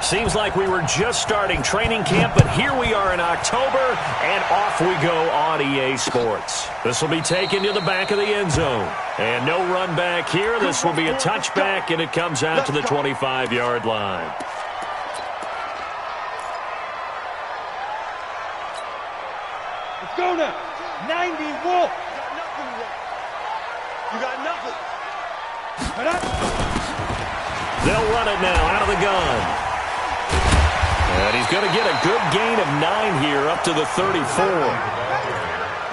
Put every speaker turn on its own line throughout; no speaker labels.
Seems like we were just starting training camp, but here we are in October, and off we go on EA Sports. This will be taken to the back of the end zone. And no run back here. This will be a touchback, and it comes out to the 25-yard line.
Let's go now. 90 Wolf.
You got nothing.
They'll run it now out of the gun. And he's going to get a good gain of 9 here up to the 34.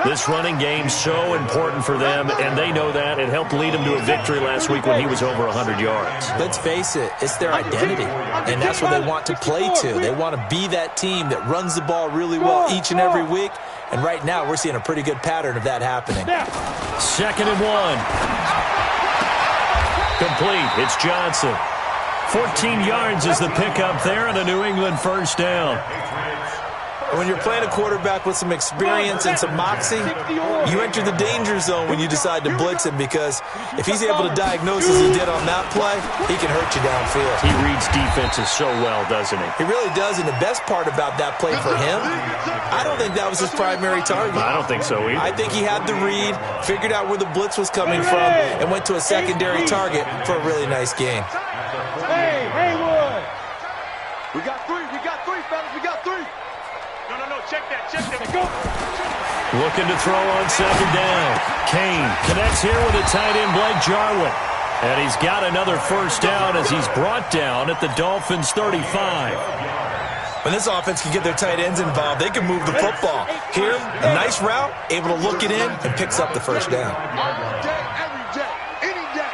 This running game's so important for them, and they know that. It helped lead them to a victory last week when he was over 100 yards.
Let's face it, it's their identity, and that's what they want to play to. They want to be that team that runs the ball really well each and every week, and right now we're seeing a pretty good pattern of that happening.
2nd and 1. Complete. It's Johnson. 14 yards is the pickup there and a New England first down.
When you're playing a quarterback with some experience and some moxie, you enter the danger zone when you decide to blitz him, because if he's able to diagnose as he did on that play, he can hurt you downfield.
He reads defenses so well, doesn't he?
He really does, and the best part about that play for him, I don't think that was his primary target.
I don't think so either.
I think he had the read, figured out where the blitz was coming from, and went to a secondary target for a really nice gain.
Hey, Haywood!
We got three, fellas, we got three. No, check that. Go.
Looking to throw on 2nd down. Kane connects here with a tight end, Blake Jarwin. And he's got another first down as he's brought down at the Dolphins' 35.
When this offense can get their tight ends involved, they can move the football. Here, a nice route, able to look it in, and picks up the first down.
All day, every day, any day.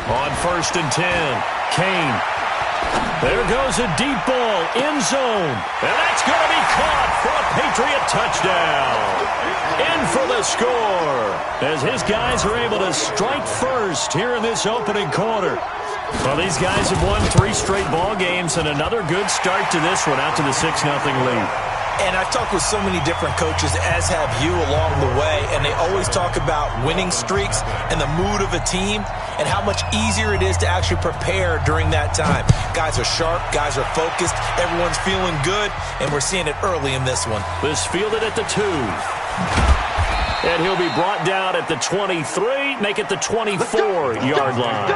On 1st and 10, Kane. There goes a deep ball, end zone. And that's going to be caught for a Patriot touchdown. In for the score, as his guys are able to strike first here in this opening quarter. Well, these guys have won 3 straight ball games, and another good start to this one, out to the 6-0 lead.
And I've talked with so many different coaches, as have you, along the way, and they always talk about winning streaks and the mood of a team and how much easier it is to actually prepare during that time. Guys are sharp, guys are focused, everyone's feeling good, and we're seeing it early in this one.
This fielded at the 2. And he'll be brought down at the 23, make it the 24-yard line.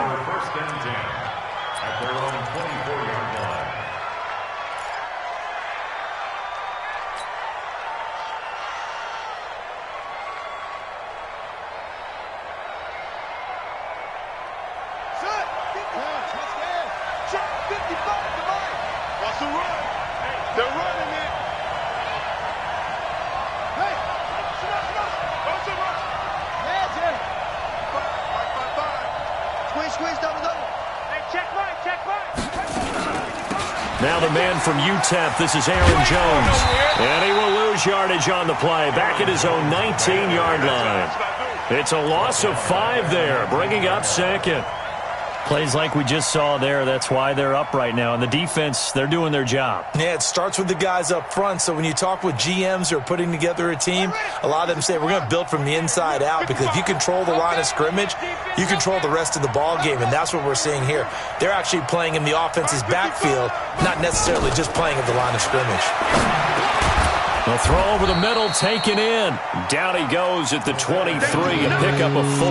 Now the man from UTEP, this is Aaron Jones. And he will lose yardage on the play, back at his own 19-yard line. It's a loss of 5 there, bringing up 2nd. Plays like we just saw there, that's why they're up right now. And the defense, they're doing their job.
Yeah, it starts with the guys up front. So when you talk with GMs who are putting together a team, a lot of them say we're going to build from the inside out, because if you control the line of scrimmage, you control the rest of the ball game, and that's what we're seeing here. They're actually playing in the offense's backfield, not necessarily just playing at the line of scrimmage.
A throw over the middle, taken in. Down he goes at the 23, and pick up a 4.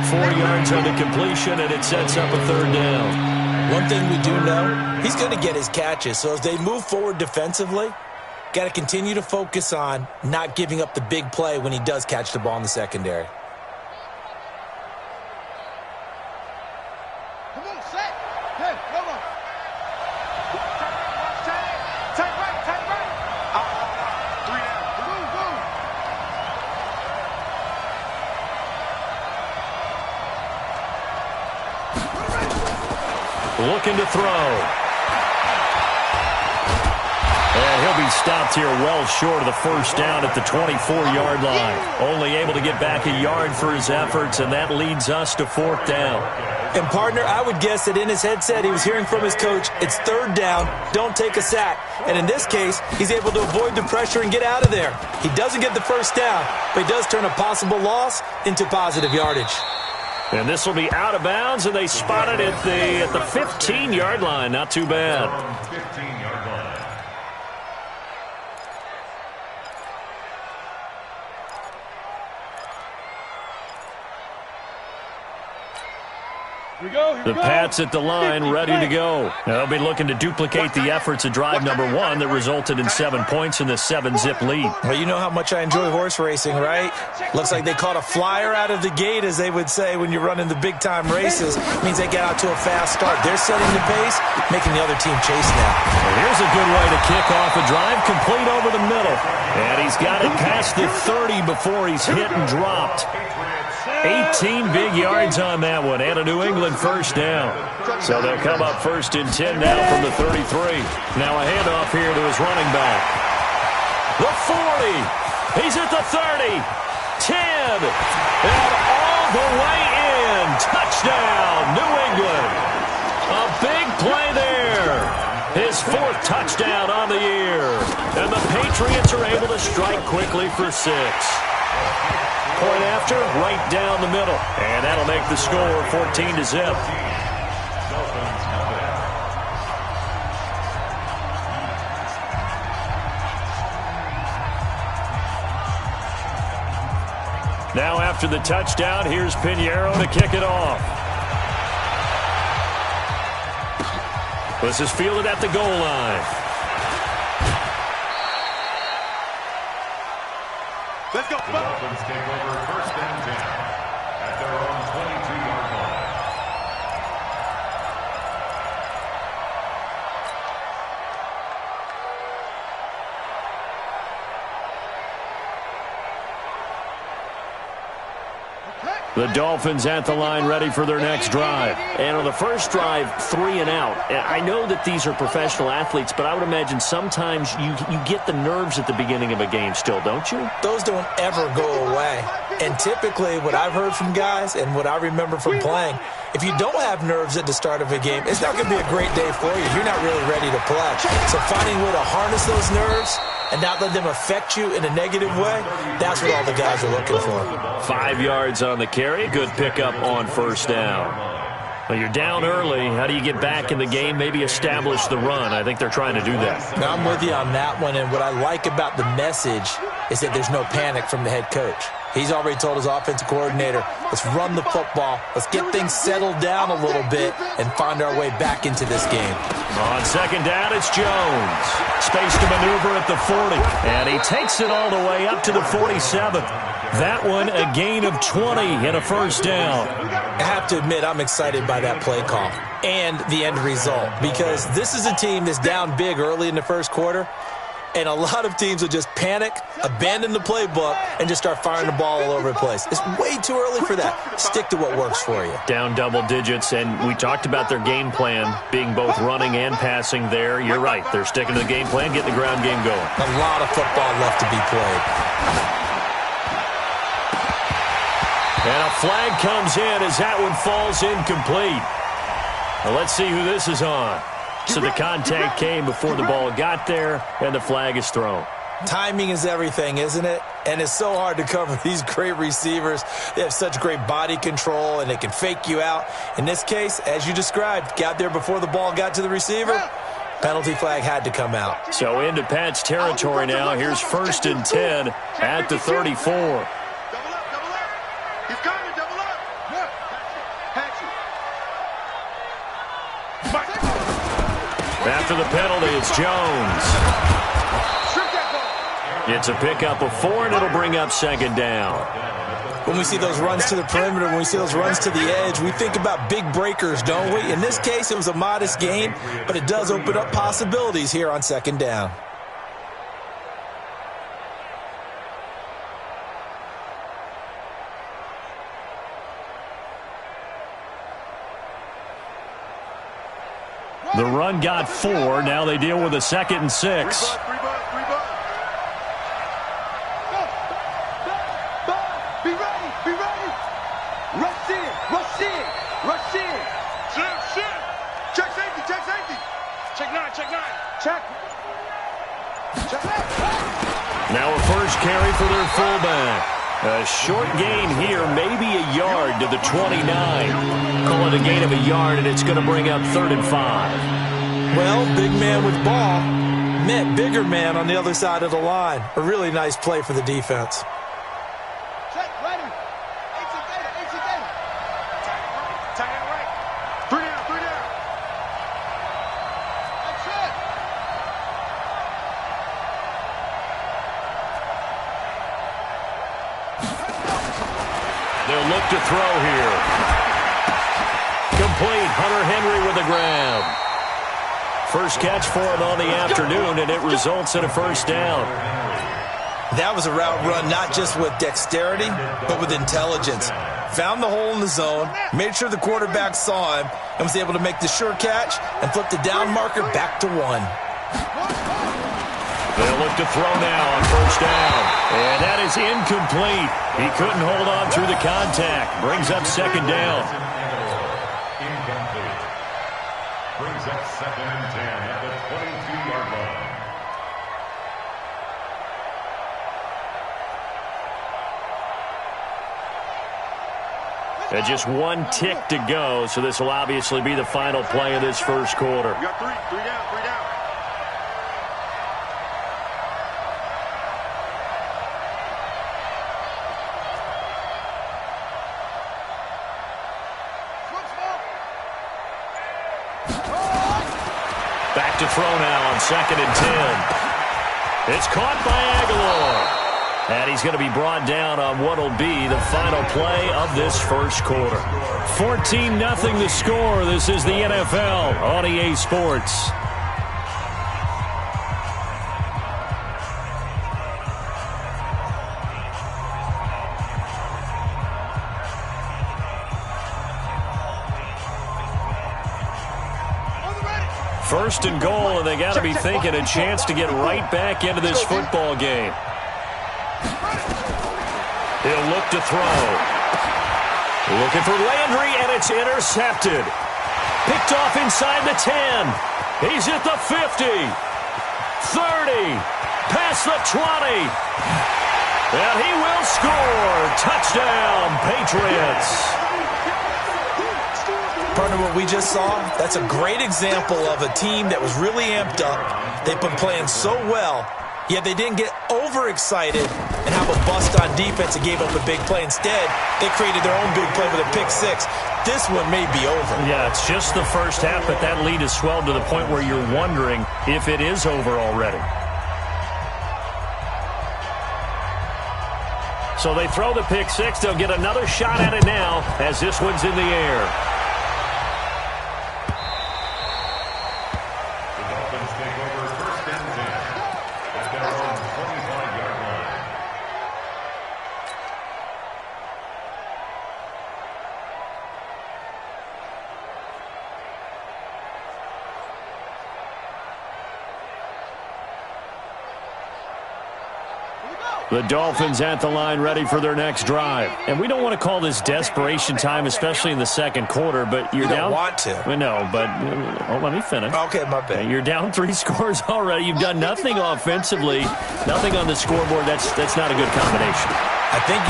4 yards on the completion, and it sets up a 3rd down.
One thing we do know, he's going to get his catches. So as they move forward defensively, got to continue to focus on not giving up the big play when he does catch the ball in the secondary.
Come on, set. Hey, come on. Tight right. 3 down. Move.
Looking to throw. And he'll be stopped here well short of the first down at the 24-yard line. Only able to get back a yard for his efforts, and that leads us to 4th down.
And, partner, I would guess that in his headset he was hearing from his coach, it's 3rd down, don't take a sack. And in this case, he's able to avoid the pressure and get out of there. He doesn't get the first down, but he does turn a possible loss into positive yardage.
And this will be out of bounds, and they spot it at the 15-yard line. Not too bad. The Pats at the line, ready to go. They'll be looking to duplicate the efforts of drive number 1 that resulted in 7 points in the 7-zip lead.
Well, you know how much I enjoy horse racing, right? Looks like they caught a flyer out of the gate, as they would say when you're running the big-time races. Means they get out to a fast start. They're setting the pace, making the other team chase now.
Well, here's a good way to kick off a drive, complete over the middle. And he's got it past the 30 before he's hit and dropped. 18 big yards on that one, and a New England first down. So they'll come up 1st and 10 now from the 33. Now a handoff here to his running back. The 40. He's at the 30. 10. And all the way in. Touchdown, New England. A big play there. His 4th touchdown on the year. And the Patriots are able to strike quickly for 6. Point after, right down the middle. And that'll make the score 14-zip. Now after the touchdown, here's Pinheiro to kick it off. This is fielded at the goal line.
Let's go.
Dolphins take over 1st and 10 at their own 22-yard line.
The Dolphins at the line, ready for their next drive.
And on the first drive, 3 and out. I know that these are professional athletes, but I would imagine sometimes you get the nerves at the beginning of a game still, don't you?
Those don't ever go away. And typically what I've heard from guys and what I remember from playing, if you don't have nerves at the start of a game, it's not going to be a great day for you. You're not really ready to play. So finding a way to harness those nerves and not let them affect you in a negative way, that's what all the guys are looking for.
5 yards on the carry. Good pickup on 1st down. Well, you're down early. How do you get back in the game, maybe establish the run? I think they're trying to do that.
Now, I'm with you on that one, and what I like about the message is that there's no panic from the head coach. He's already told his offensive coordinator, let's run the football, let's get things settled down a little bit and find our way back into this game.
On 2nd down, it's Jones. Space to maneuver at the 40, and he takes it all the way up to the 47th. That one, a gain of 20 and a 1st down.
I have to admit, I'm excited by that play call and the end result, because this is a team that's down big early in the 1st quarter, and a lot of teams will just panic, abandon the playbook, and just start firing the ball all over the place. It's way too early for that. Stick to what works for you.
Down double digits, and we talked about their game plan being both running and passing there. You're right. They're sticking to the game plan, getting the ground game going.
A lot of football left to be played.
And a flag comes in as that one falls incomplete. Well, let's see who this is on. So the contact came before the ball got there, and the flag is thrown.
Timing is everything, isn't it? And it's so hard to cover these great receivers. They have such great body control, and they can fake you out. In this case, as you described, got there before the ball got to the receiver. Penalty flag had to come out.
So into Pat's territory now. Here's 1st and 10 at the 34.
He's coming, double up.
After the penalty, it's Jones. It's a pickup of 4, and it'll bring up 2nd down.
When we see those runs to the perimeter, when we see those runs to the edge, we think about big breakers, don't we? In this case, it was a modest gain, but it does open up possibilities here on 2nd down.
The run got 4. Now they deal with a 2nd and 6.
Be ready. Rush in. Check safety. Check 9. Check.
Now a first carry for their fullback.
A short gain here, maybe a yard to the 29. Call it a gain of a yard, and it's going to bring up 3rd and 5.
Well, big man with ball met bigger man on the other side of the line. A really nice play for the defense.
Check, ready.
Tight end right. 3 down, 3 down.
That's it.
They'll look to throw here. Complete. Hunter Henry with the grab. First catch for him on the afternoon, and it results in a first down.
That was a route run not just with dexterity, but with intelligence. Found the hole in the zone, made sure the quarterback saw him, and was able to make the sure catch and flip the down marker back to 1.
They'll look to throw now on first down. And that is incomplete. He couldn't hold on through the contact. Brings up 2nd down.
Incomplete. Brings up 2nd and 10 at the 22-yard line.
And just 1 tick to go, so this will obviously be the final play of this first quarter.
You got 3 down, 3 down.
Back to throw now on 2nd and 10. It's caught by Aguilar. And he's going to be brought down on what will be the final play of this first quarter. 14-0 the score. This is the NFL on EA Sports. First and goal, and they got to be thinking a chance to get right back into this football game. He'll look to throw. Looking for Landry, and it's intercepted. Picked off inside the 10. He's at the 50. 30. Past the 20. And he will score. Touchdown, Patriots.
Partner, what we just saw, that's a great example of a team that was really amped up. They've been playing so well, yet they didn't get overexcited and have a bust on defense and gave up a big play. Instead, they created their own big play with a pick 6. This one may be over.
Yeah, it's just the first half, but that lead has swelled to the point where you're wondering if it is over already. So they throw the pick 6. They'll get another shot at it now as this one's in the air. The Dolphins at the line ready for their next drive. And we don't want to call this desperation time, especially in the second quarter, but you're down.
You don't want to.
I know, but let me finish.
Okay, my bad.
You're down 3 scores already. You've done nothing offensively, nothing on the scoreboard. That's not a good combination.
I think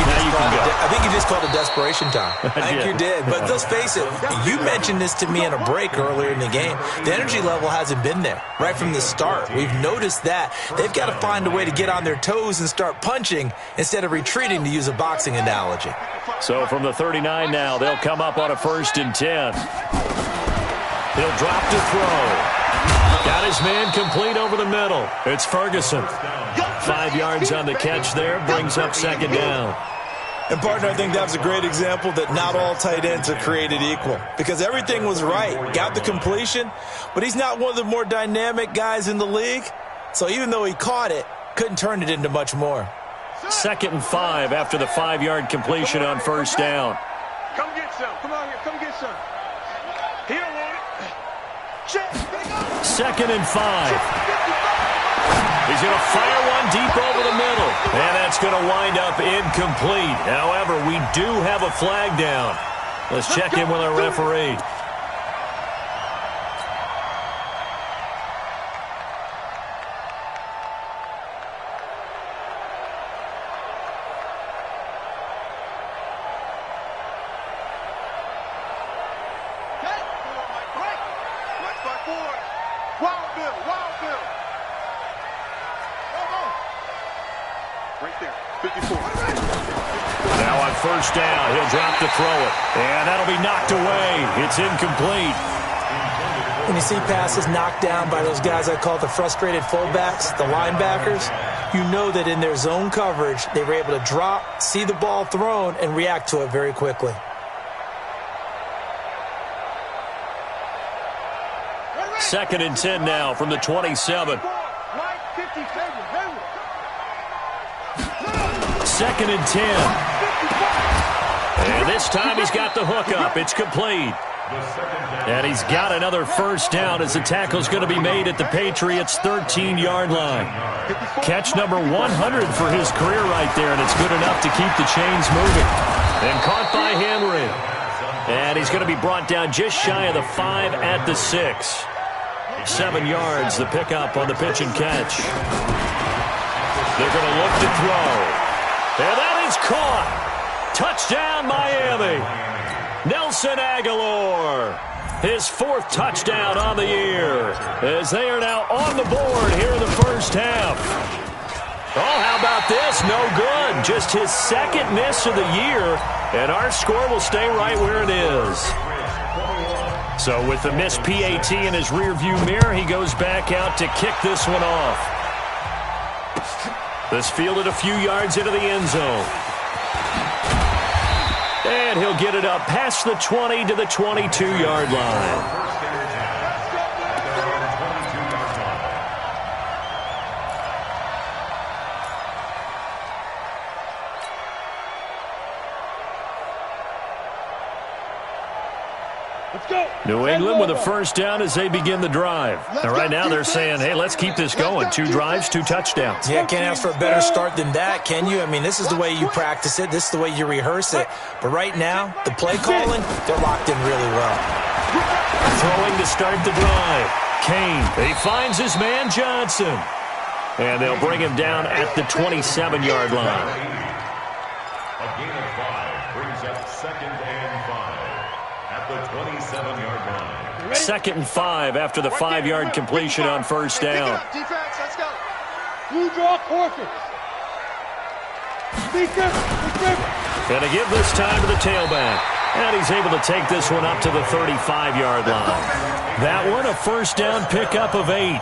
you just called it desperation time. I think you did. But let's face it, you mentioned this to me in a break earlier in the game. The energy level hasn't been there right from the start. We've noticed that. They've got to find a way to get on their toes and start punching instead of retreating, to use a boxing analogy.
So from the 39 now, they'll come up on a 1st and 10. He'll drop to throw. Got his man complete over the middle. It's Ferguson. 5 yards on the catch there, brings up 2nd down.
And, partner, I think that was a great example that not all tight ends are created equal, because everything was right. Got the completion, but he's not one of the more dynamic guys in the league. So even though he caught it, couldn't turn it into much more.
2nd and 5 after the 5-yard completion on 1st down.
Come get some. Come on here. Come get some. He don't want it. Check.
2nd and 5. He's going to fire one deep over the middle. And that's going to wind up incomplete. However, we do have a flag down. Let's check in with our referee.
Right there. 54.
Now on first down, he'll drop to throw it. And that'll be knocked away. It's incomplete.
When you see passes knocked down by those guys I call the frustrated fullbacks, the linebackers, you know that in their zone coverage, they were able to drop, see the ball thrown, and react to it very quickly.
Second and 10 now from the 27. Second and 10. And this time he's got the hook up. It's complete. And he's got another first down as the tackle's going to be made at the Patriots' 13-yard line. Catch number 100 for his career right there, and it's good enough to keep the chains moving. And caught by Henry. And he's going to be brought down just shy of the 5 at the 6. 7 yards, the pickup on the pitch and catch. They're going to look to throw. And that is caught. Touchdown, Miami. Nelson Aguilar, his 4th touchdown on the year, as they are now on the board here in the first half. Oh, how about this? No good. Just his 2nd miss of the year, and our score will stay right where it is. So with the missed PAT in his rearview mirror, he goes back out to kick this one off. This fielded a few yards into the end zone. And he'll get it up past the 20 to the 22-yard line. New England with a first down as they begin the drive. And right now they're saying, hey, let's keep this going. 2 drives, 2 touchdowns.
Yeah, can't ask for a better start than that, can you? I mean, this is the way you practice it. This is the way you rehearse it. But right now, the play calling, they're locked in really well.
Throwing to start the drive. Kane, he finds his man Johnson. And they'll bring him down at the 27-yard line.
A gain of 5 brings up 2nd and 5 at the 27-yard line.
2nd and 5 after the 5-yard completion on first down.
Defense, let's go. Blue draw quarters.
And to give this time to the tailback. And he's able to take this one up to the 35-yard line. That one, a first down pickup of 8.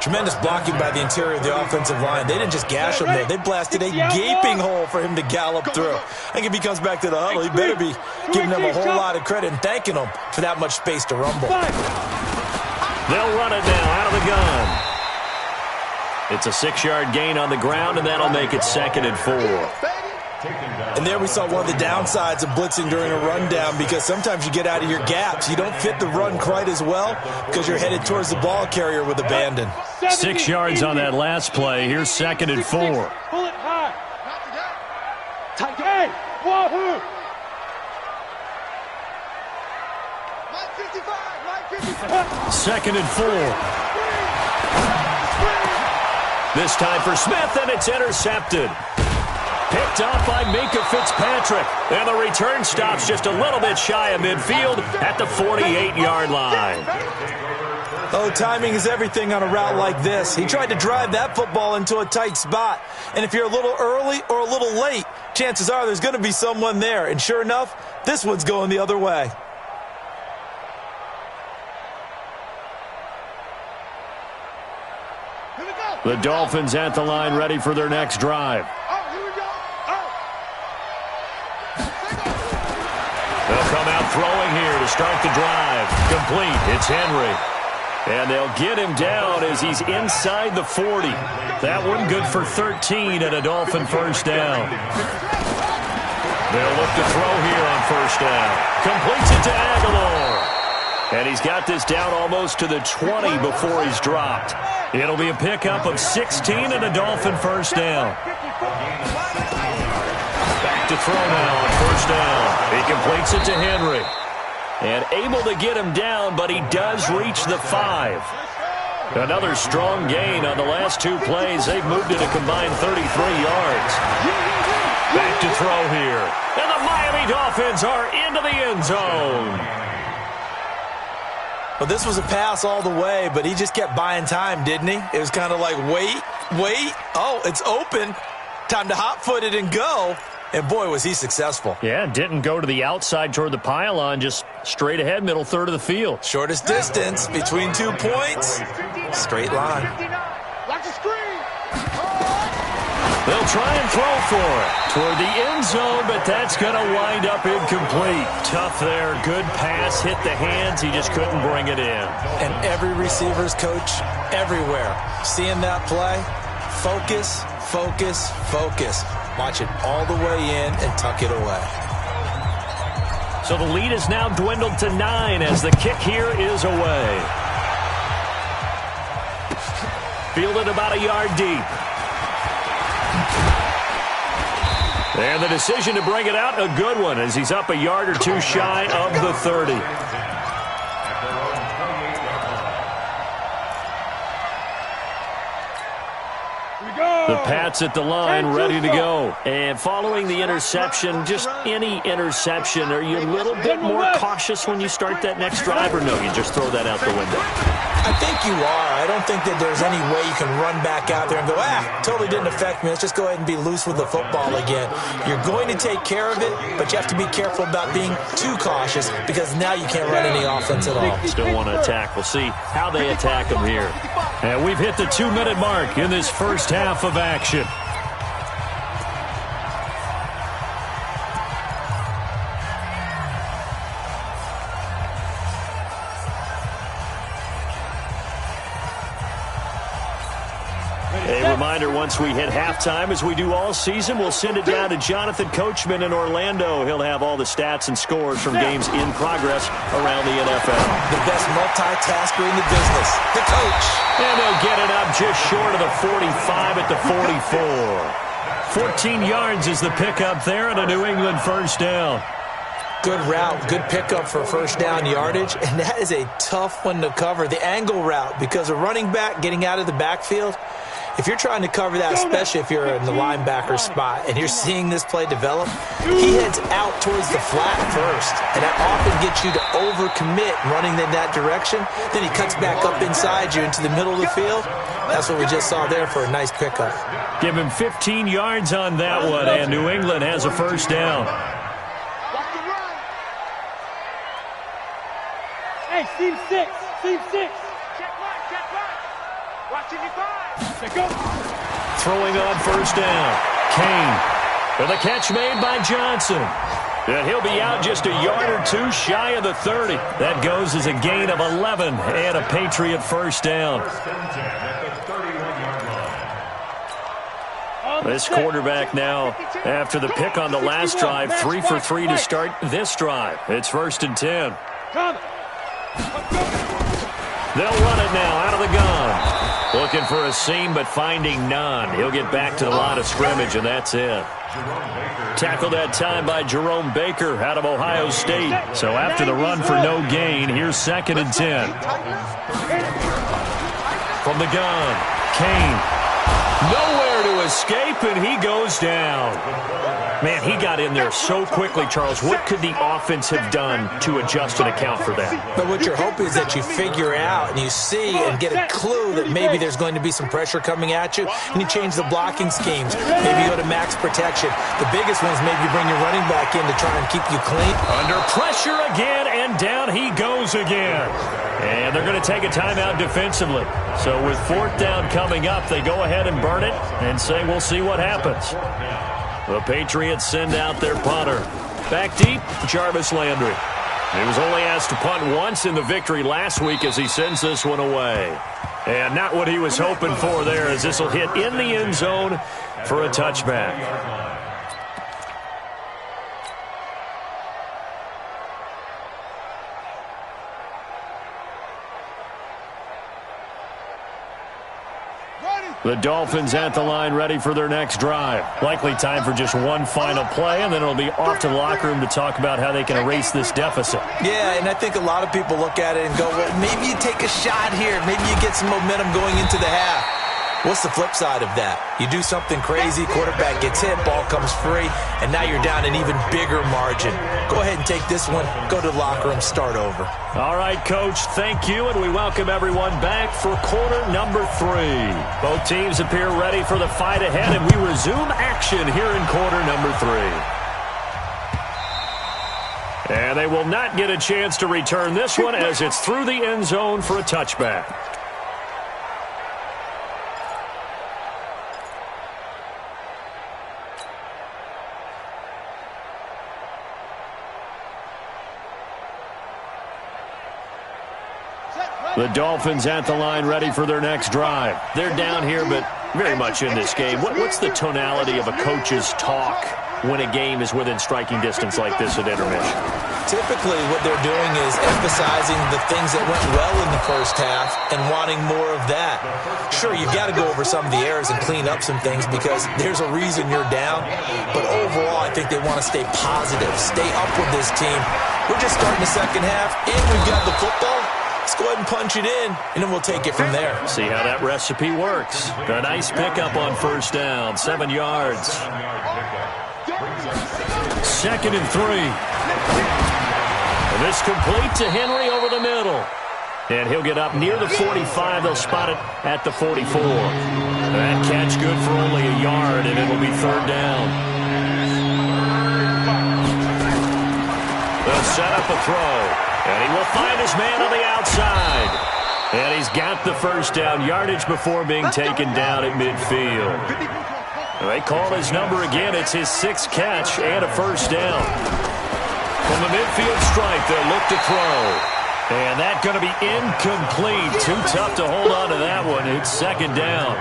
Tremendous blocking by the interior of the offensive line. They didn't just gash him there. They blasted a gaping hole for him to gallop through. I think if he comes back to the huddle, he better be giving them a whole lot of credit and thanking them for that much space to rumble.
They'll run it now out of the gun. It's a 6-yard gain on the ground, and that'll make it 2nd and 4.
And there we saw one of the downsides of blitzing during a rundown, because sometimes you get out of your gaps. You don't fit the run quite as well because you're headed towards the ball carrier with abandon.
6 yards on that last play. Here's 2nd and 4.
Pull it high. Tight end. Wahoo.
2nd and 4. This time for Smith, and it's intercepted. Picked up by Minkah Fitzpatrick. And the return stops just a little bit shy of midfield at the 48-yard line.
Oh, timing is everything on a route like this. He tried to drive that football into a tight spot. And if you're a little early or a little late, chances are there's going to be someone there. And sure enough, this one's going the other way.
The Dolphins at the line ready for their next drive. They'll come out throwing here to start the drive. Complete. It's Henry. And they'll get him down as he's inside the 40. That one good for 13 and a Dolphin first down. They'll look to throw here on first down. Completes it to Aguilar. And he's got this down almost to the 20 before he's dropped. It'll be a pickup of 16 and a Dolphin first down. Back to throw now on first down. He completes it to Henry. And able to get him down, but he does reach the 5. Another strong gain on the last 2 plays. They've moved it a combined 33 yards. Back to throw here. And the Miami Dolphins are into the end zone.
Well, this was a pass all the way, but he just kept buying time, didn't he? It was kind of like, wait. Oh, it's open. Time to hot-foot it and go. And, boy, was he successful.
Yeah, didn't go to the outside toward the pylon, just straight ahead, middle third of the field.
Shortest distance between 2 points. Straight line.
Watch the screen.
They'll try and throw for it toward the end zone, but that's going to wind up incomplete. Tough there. Good pass. Hit the hands. He just couldn't bring it in.
And every receiver's coach everywhere. Seeing that play, focus, focus, focus. Watch it all the way in and tuck it away.
So the lead is now dwindled to 9 as the kick here is away. Fielded about a yard deep. And the decision to bring it out, a good one, as he's up a yard or two shy of the 30. The Pats at the line, ready to go. And following the interception, just any interception, are you a little bit more cautious when you start that next drive, or no, you just throw that out the window?
I think you are. I don't think that there's any way you can run back out there and go, totally didn't affect me. Let's just go ahead and be loose with the football again. You're going to take care of it, but you have to be careful about being too cautious because now you can't run any offense at all.
Still want to attack. We'll see how they attack them here. And we've hit the 2-minute mark in this first half of action. A reminder, once we hit halftime, as we do all season, we'll send it down to Jonathan Coachman in Orlando. He'll have all the stats and scores from games in progress around the NFL.
The best multitasker in the business, the coach.
And they'll get it up just short of the 45 at the 44. 14 yards is the pickup there and a New England first down.
Good route, good pickup for first down yardage, and that is a tough one to cover, the angle route, because a running back getting out of the backfield, if you're trying to cover that, especially if you're in the linebacker spot and you're seeing this play develop, he heads out towards the flat first, and that often gets you to overcommit running in that direction. Then he cuts back up inside you into the middle of the field. That's what we just saw there for a nice pickup.
Give him 15 yards on that one, and New England has a first down.
Hey, seam 6. Seam 6. Check right. Watch your five. Go.
Throwing on first down. Kane. For the catch made by Johnson. And he'll be out just a yard or two shy of the 30. That goes as a gain of 11 and a Patriot first down. This quarterback now, after the pick on the last drive, 3 for 3 to start this drive. It's 1st and 10. They'll run it now out of the gun. Looking for a seam, but finding none. He'll get back to the line of scrimmage, and that's it. Tackled that time by Jerome Baker out of Ohio State. So after the run for no gain, here's 2nd and 10. From the gun, Kane. Nowhere to escape, and he goes down. Man, he got in there so quickly, Charles. What could the offense have done to adjust and account for that?
But what you're hoping is that you figure out and you see and get a clue that maybe there's going to be some pressure coming at you, and you change the blocking schemes. Maybe you go to max protection. The biggest one is maybe you bring your running back in to try and keep you clean.
Under pressure again, and down he goes again. And they're going to take a timeout defensively. So with 4th down coming up, they go ahead and burn it and say we'll see what happens. The Patriots send out their punter. Back deep, Jarvis Landry. He was only asked to punt once in the victory last week as he sends this one away. And not what he was hoping for there, as this will hit in the end zone for a touchback. The Dolphins at the line ready for their next drive. Likely time for just one final play, and then it'll be off to the locker room to talk about how they can erase this deficit.
Yeah, and I think a lot of people look at it and go, well, maybe you take a shot here. Maybe you get some momentum going into the half. What's the flip side of that? You do something crazy, quarterback gets hit, ball comes free, and now you're down an even bigger margin. Go ahead and take this one, go to the locker room, start over.
All right, Coach, thank you, and we welcome everyone back for quarter number 3. Both teams appear ready for the fight ahead, and we resume action here in quarter number 3. And they will not get a chance to return this one as it's through the end zone for a touchback. The Dolphins at the line ready for their next drive. They're down here, but very much in this game. What's the tonality of a coach's talk when a game is within striking distance like this at intermission?
Typically, what they're doing is emphasizing the things that went well in the first half and wanting more of that. Sure, you've got to go over some of the errors and clean up some things because there's a reason you're down. But overall, I think they want to stay positive, stay up with this team. We're just starting the second half, and we've got the football. Let's go ahead and punch it in, and then we'll take it from there.
See how that recipe works. A nice pickup on first down, 7 yards. 2nd and 3. And this complete to Henry over the middle. And he'll get up near the 45. They'll spot it at the 44. That catch good for only a yard, and it'll be 3rd down. They'll set up a throw. And he will find his man on the outside. And he's got the first down yardage before being taken down at midfield. They call his number again. It's his 6th catch and a first down. From the midfield stripe, they'll look to throw. And that's going to be incomplete. Too tough to hold on to that one. It's 2nd down.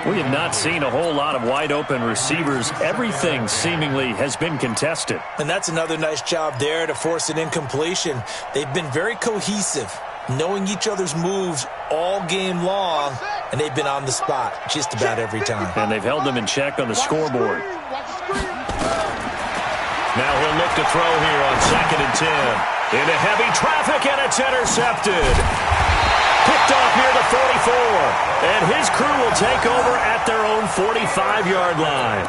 We have not seen a whole lot of wide-open receivers. Everything seemingly has been contested.
And that's another nice job there to force an incompletion. They've been very cohesive, knowing each other's moves all game long, and they've been on the spot just about every time.
And they've held them in check on the scoreboard. Now he'll look to throw here on 2nd and 10. Into heavy traffic, and it's intercepted. Picked off near the 44, and his crew will take over at their own 45-yard line.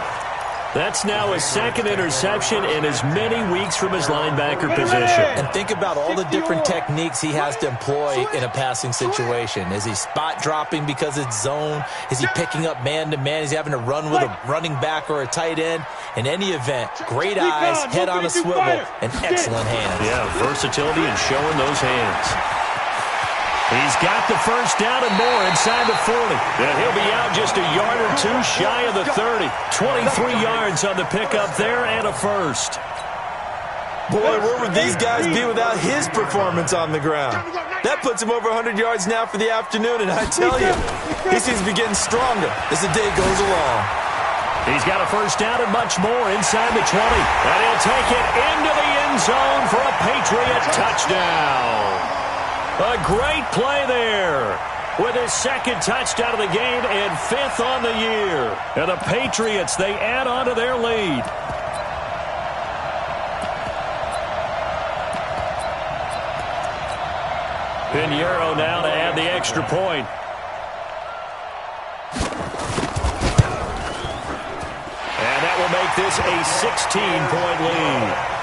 That's now his 2nd interception in as many weeks from his linebacker position.
And think about all the different techniques he has to employ in a passing situation. Is he spot dropping because it's zone? Is he picking up man-to-man? Is he having to run with a running back or a tight end? In any event, great eyes, head on a swivel, and excellent hands.
Yeah, versatility and showing those hands. He's got the first down and more inside the 40. And he'll be out just a yard or two shy of the 30. 23 yards on the pickup there and a first.
Boy, where would these guys be without his performance on the ground? That puts him over 100 yards now for the afternoon, and I tell you, he seems to be getting stronger as the day goes along.
He's got a first down and much more inside the 20. And he'll take it into the end zone for a Patriot touchdown. A great play there with his 2nd touchdown of the game and 5th on the year. And the Patriots, they add on to their lead. Pinheiro now to add the extra point. And that will make this a 16-point lead.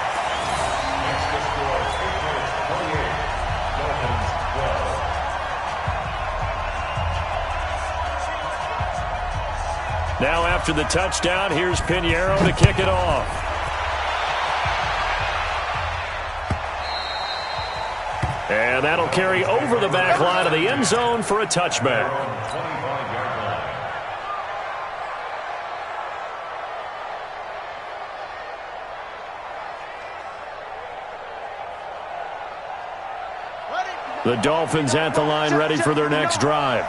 Now after the touchdown, here's Pinheiro to kick it off. And that'll carry over the back line of the end zone for a touchback. The Dolphins at the line ready for their next drive.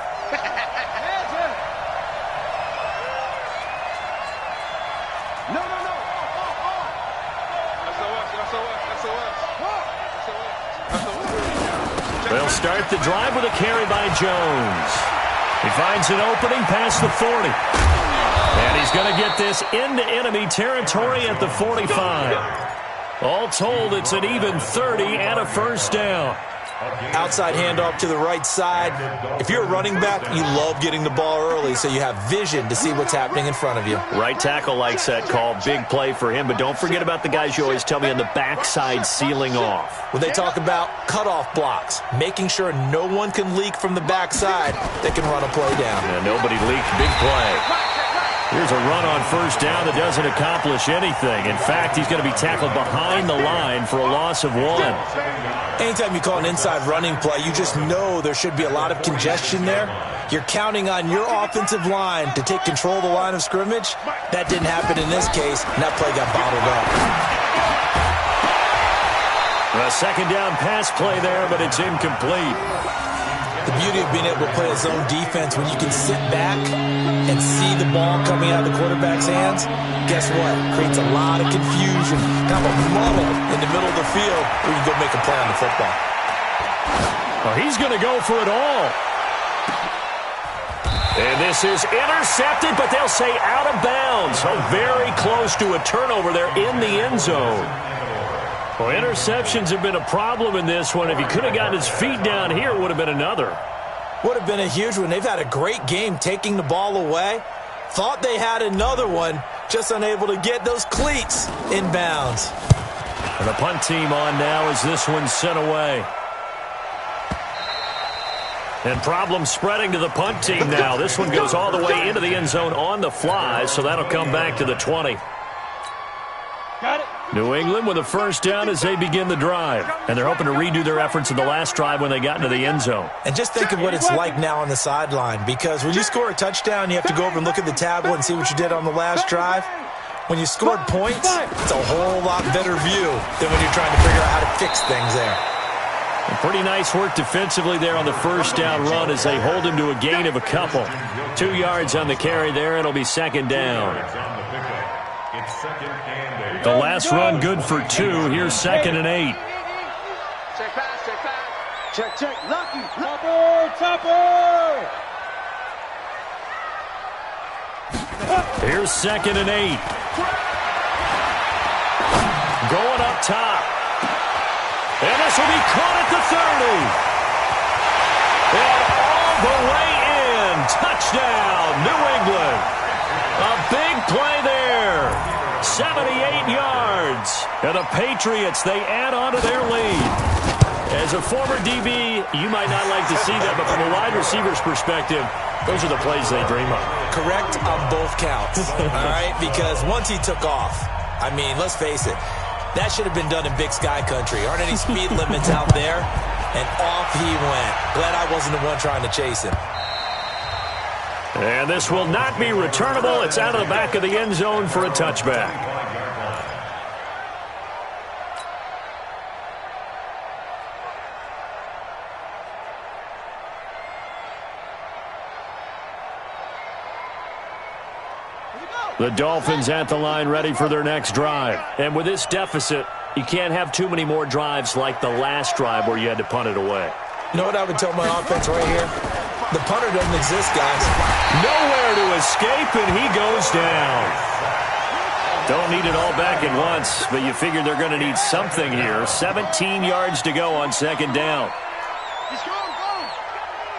They'll start the drive with a carry by Jones. He finds an opening past the 40. And he's going to get this into enemy territory at the 45. All told, it's an even 30 and a first down.
Outside handoff to the right side. If you're a running back, you love getting the ball early so you have vision to see what's happening in front of you.
Right tackle likes that call. Big play for him, but don't forget about the guys you always tell me on the backside sealing off.
When they talk about cutoff blocks, making sure no one can leak from the backside that can run a play down.
Yeah, nobody leaked. Big play. Here's a run on first down that doesn't accomplish anything. In fact, he's going to be tackled behind the line for a loss of 1.
Anytime you call an inside running play, you just know there should be a lot of congestion there. You're counting on your offensive line to take control of the line of scrimmage. That didn't happen in this case, and that play got bottled up.
A second down pass play there, but it's incomplete.
The beauty of being able to play a zone defense when you can sit back and see the ball coming out of the quarterback's hands, guess what? Creates a lot of confusion, kind of a muddle in the middle of the field where you can go make a play on the football.
Well, he's going to go for it all. And this is intercepted, but they'll say out of bounds. So very close to a turnover there in the end zone. Well, interceptions have been a problem in this one. If he could have gotten his feet down here, it would have been another.
Would have been a huge one. They've had a great game taking the ball away. Thought they had another one, just unable to get those cleats in bounds.
And the punt team on now as this one's sent away. And problems spreading to the punt team now. This one goes all the way into the end zone on the fly, so that'll come back to the 20.
Got it.
New England with a first down as they begin the drive. And they're hoping to redo their efforts in the last drive when they got into the end zone.
And just think of what it's like now on the sideline, because when you score a touchdown, you have to go over and look at the tablet and see what you did on the last drive. When you scored points, it's a whole lot better view than when you're trying to figure out how to fix things there.
And pretty nice work defensively there on the first down run as they hold him to a gain of a couple. 2 yards on the carry there. It'll be second down. The last run good for 2. Here's 2nd and 8.
Check pass, check pass. Check, check. Lucky.
Topper.
Here's 2nd and 8. Going up top. And this will be caught at the 30. And all the way in. Touchdown, New England. A big play there. 78 yards. And the Patriots, they add on to their lead. As a former DB, you might not like to see that, but from a wide receiver's perspective, those are the plays they dream of.
Correct on both counts, all right? Because once he took off, I mean, let's face it, that should have been done in Big Sky Country. Aren't any speed limits out there? And off he went. Glad I wasn't the one trying to chase him.
And this will not be returnable. It's out of the back of the end zone for a touchback. The Dolphins at the line ready for their next drive. And with this deficit, you can't have too many more drives like the last drive where you had to punt it away.
You know what I would tell my offense right here? The punter doesn't exist, guys.
Nowhere to escape, and he goes down. Don't need it all back at once, but you figure they're going to need something here. 17 yards to go on second down.
Let's go, go.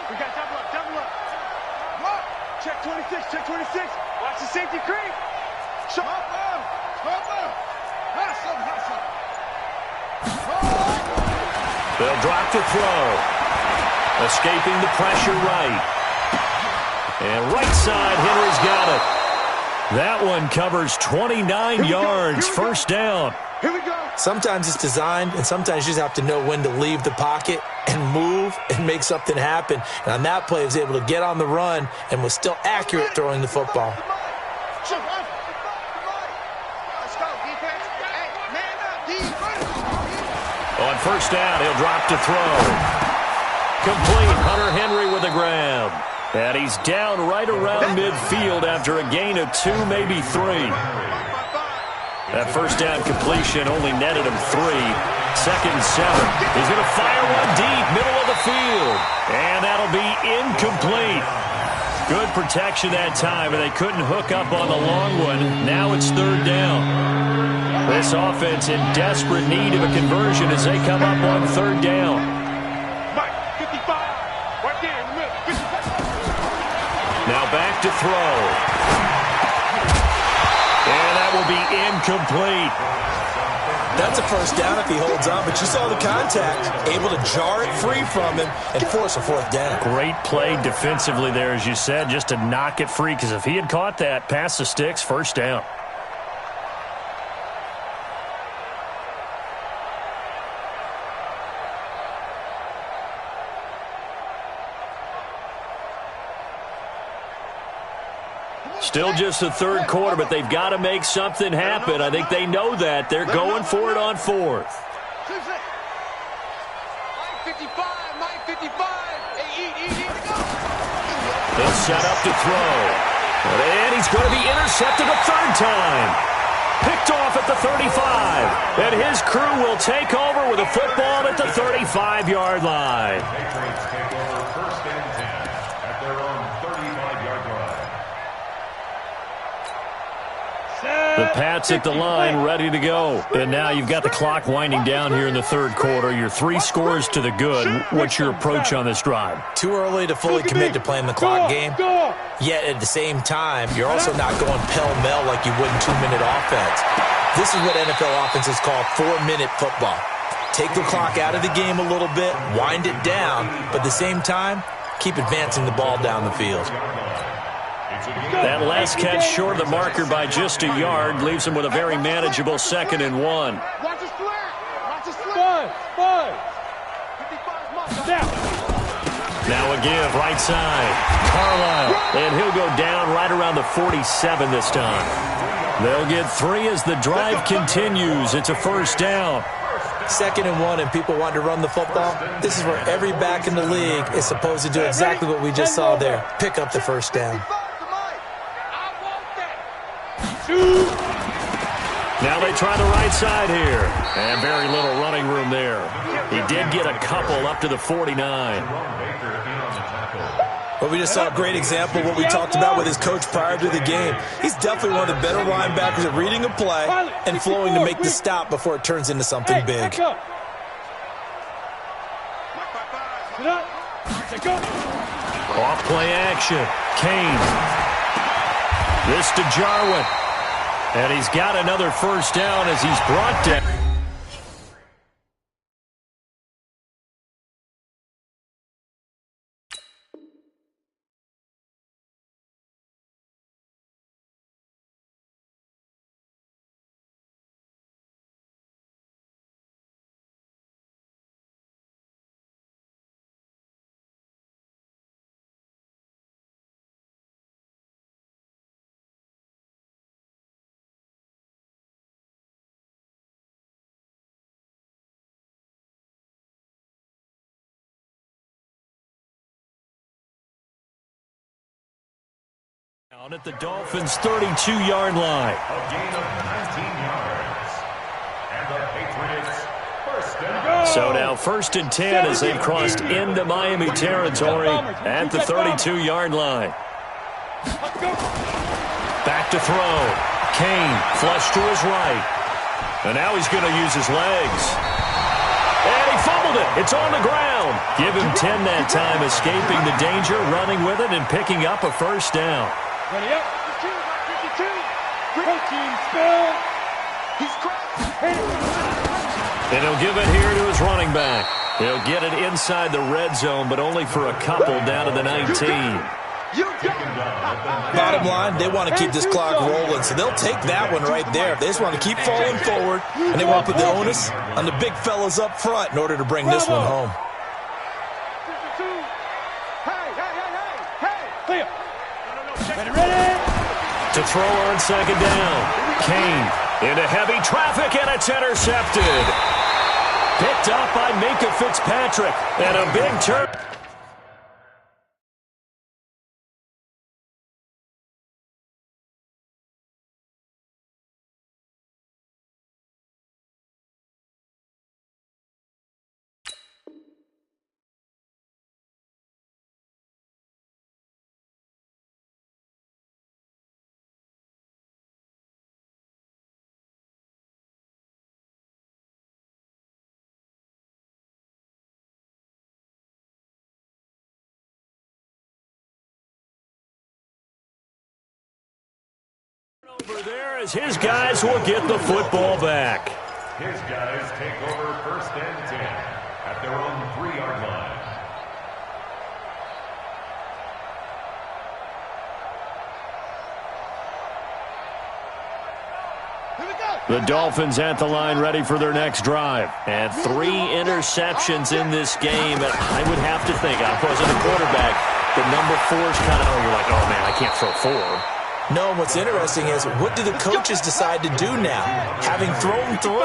We got double up, double up. What? Check 26, check 26. Watch the safety creep. Stop up, stop up. Hustle, hustle.
They'll drop to throw. Escaping the pressure right. And right side, Henry's got it. That one covers 29 yards, first down.
Here we go.
Sometimes it's designed, and sometimes you just have to know when to leave the pocket and move and make something happen. And on that play, he was able to get on the run and was still accurate throwing the football.
Let's go, defense. Hey, man up, defense.
On first down, he'll drop to throw. Complete. Hunter Henry with a grab. And he's down right around midfield after a gain of 2, maybe 3. That first down completion only netted him 3. 2nd and 7. He's going to fire one deep, middle of the field. And that'll be incomplete. Good protection that time, and they couldn't hook up on the long one. Now it's 3rd down. This offense in desperate need of a conversion as they come up on 3rd down. back to throw. And that will be incomplete.
That's a first down if he holds on, but you saw the contact, able to jar it free from him and force a fourth down.
Great play defensively there, as you said, just to knock it free, because if he had caught that, past the sticks, first down. Still just the third quarter, but they've got to make something happen. I think they know that. They're going for it on fourth.
55, 55.
He'll set up to throw. And he's going to be intercepted a third time. Picked off at the 35. And his crew will take over with a football at the 35-yard line.
Patriots take over first and 10 at their own 35-yard line.
The Pats at the line, ready to go. And now you've got the clock winding down here in the third quarter. You're 3 scores to the good. What's your approach on this drive?
Too early to fully commit to playing the clock game. Yet at the same time, you're also not going pell-mell like you would in 2-minute offense. This is what NFL offenses call 4-minute football. Take the clock out of the game a little bit, wind it down, but at the same time, keep advancing the ball down the field.
That last catch short of the marker by just a yard leaves him with a very manageable 2nd and 1.
Watch the slant. Watch the slant.
5.
55's
Down.
Now a give, right side. Carlisle. And he'll go down right around the 47 this time. They'll get 3 as the drive continues. It's a first down.
2nd and 1, and people want to run the football. This is where every back in the league is supposed to do exactly what we just saw there. Pick up the first down.
Now they try the right side here. And very little running room there. He did get a couple up to the 49.
But we just saw a great example of what we talked about with his coach prior to the game. He's definitely one of the better linebackers at reading a play and flowing to make the stop before it turns into something big.
Off play action. Kane. This to Jarwin. And he's got another first down as he's brought down. Down at the Dolphins' 32-yard line.
A gain of 19 yards. And the Patriots first down.
So now 1st and 10 as they've crossed into Miami territory at the 32-yard line. Back to throw. Kane flush to his right. And now he's going to use his legs. And he fumbled it. It's on the ground. Give him 10 that time, escaping the danger, running with it, and picking up a first down.
Ready up. 52. Protein spill.
He's cracked.
And he'll give it here to his running back. He'll get it inside the red zone, but only for a couple down to the 19.
Bottom line, they want to keep this clock rolling, so they'll take that one right there. They just want to keep falling forward, and they want to put the onus on the big fellas up front in order to bring this one home.
52. Hey. Ready.
To throw on 2nd down. Kane into heavy traffic, and it's intercepted. Picked up by Minkah Fitzpatrick. And a big turn. Over there as his guys will get the football back.
His guys take over 1st and 10 at their own 3-yard line.
The Dolphins at the line ready for their next drive. And 3 interceptions in this game. And I would have to think, I wasn't a quarterback, but number 4 is kind of, you're like, oh, man, I can't throw 4.
No, what's interesting is what do the coaches decide to do now? Having thrown 3,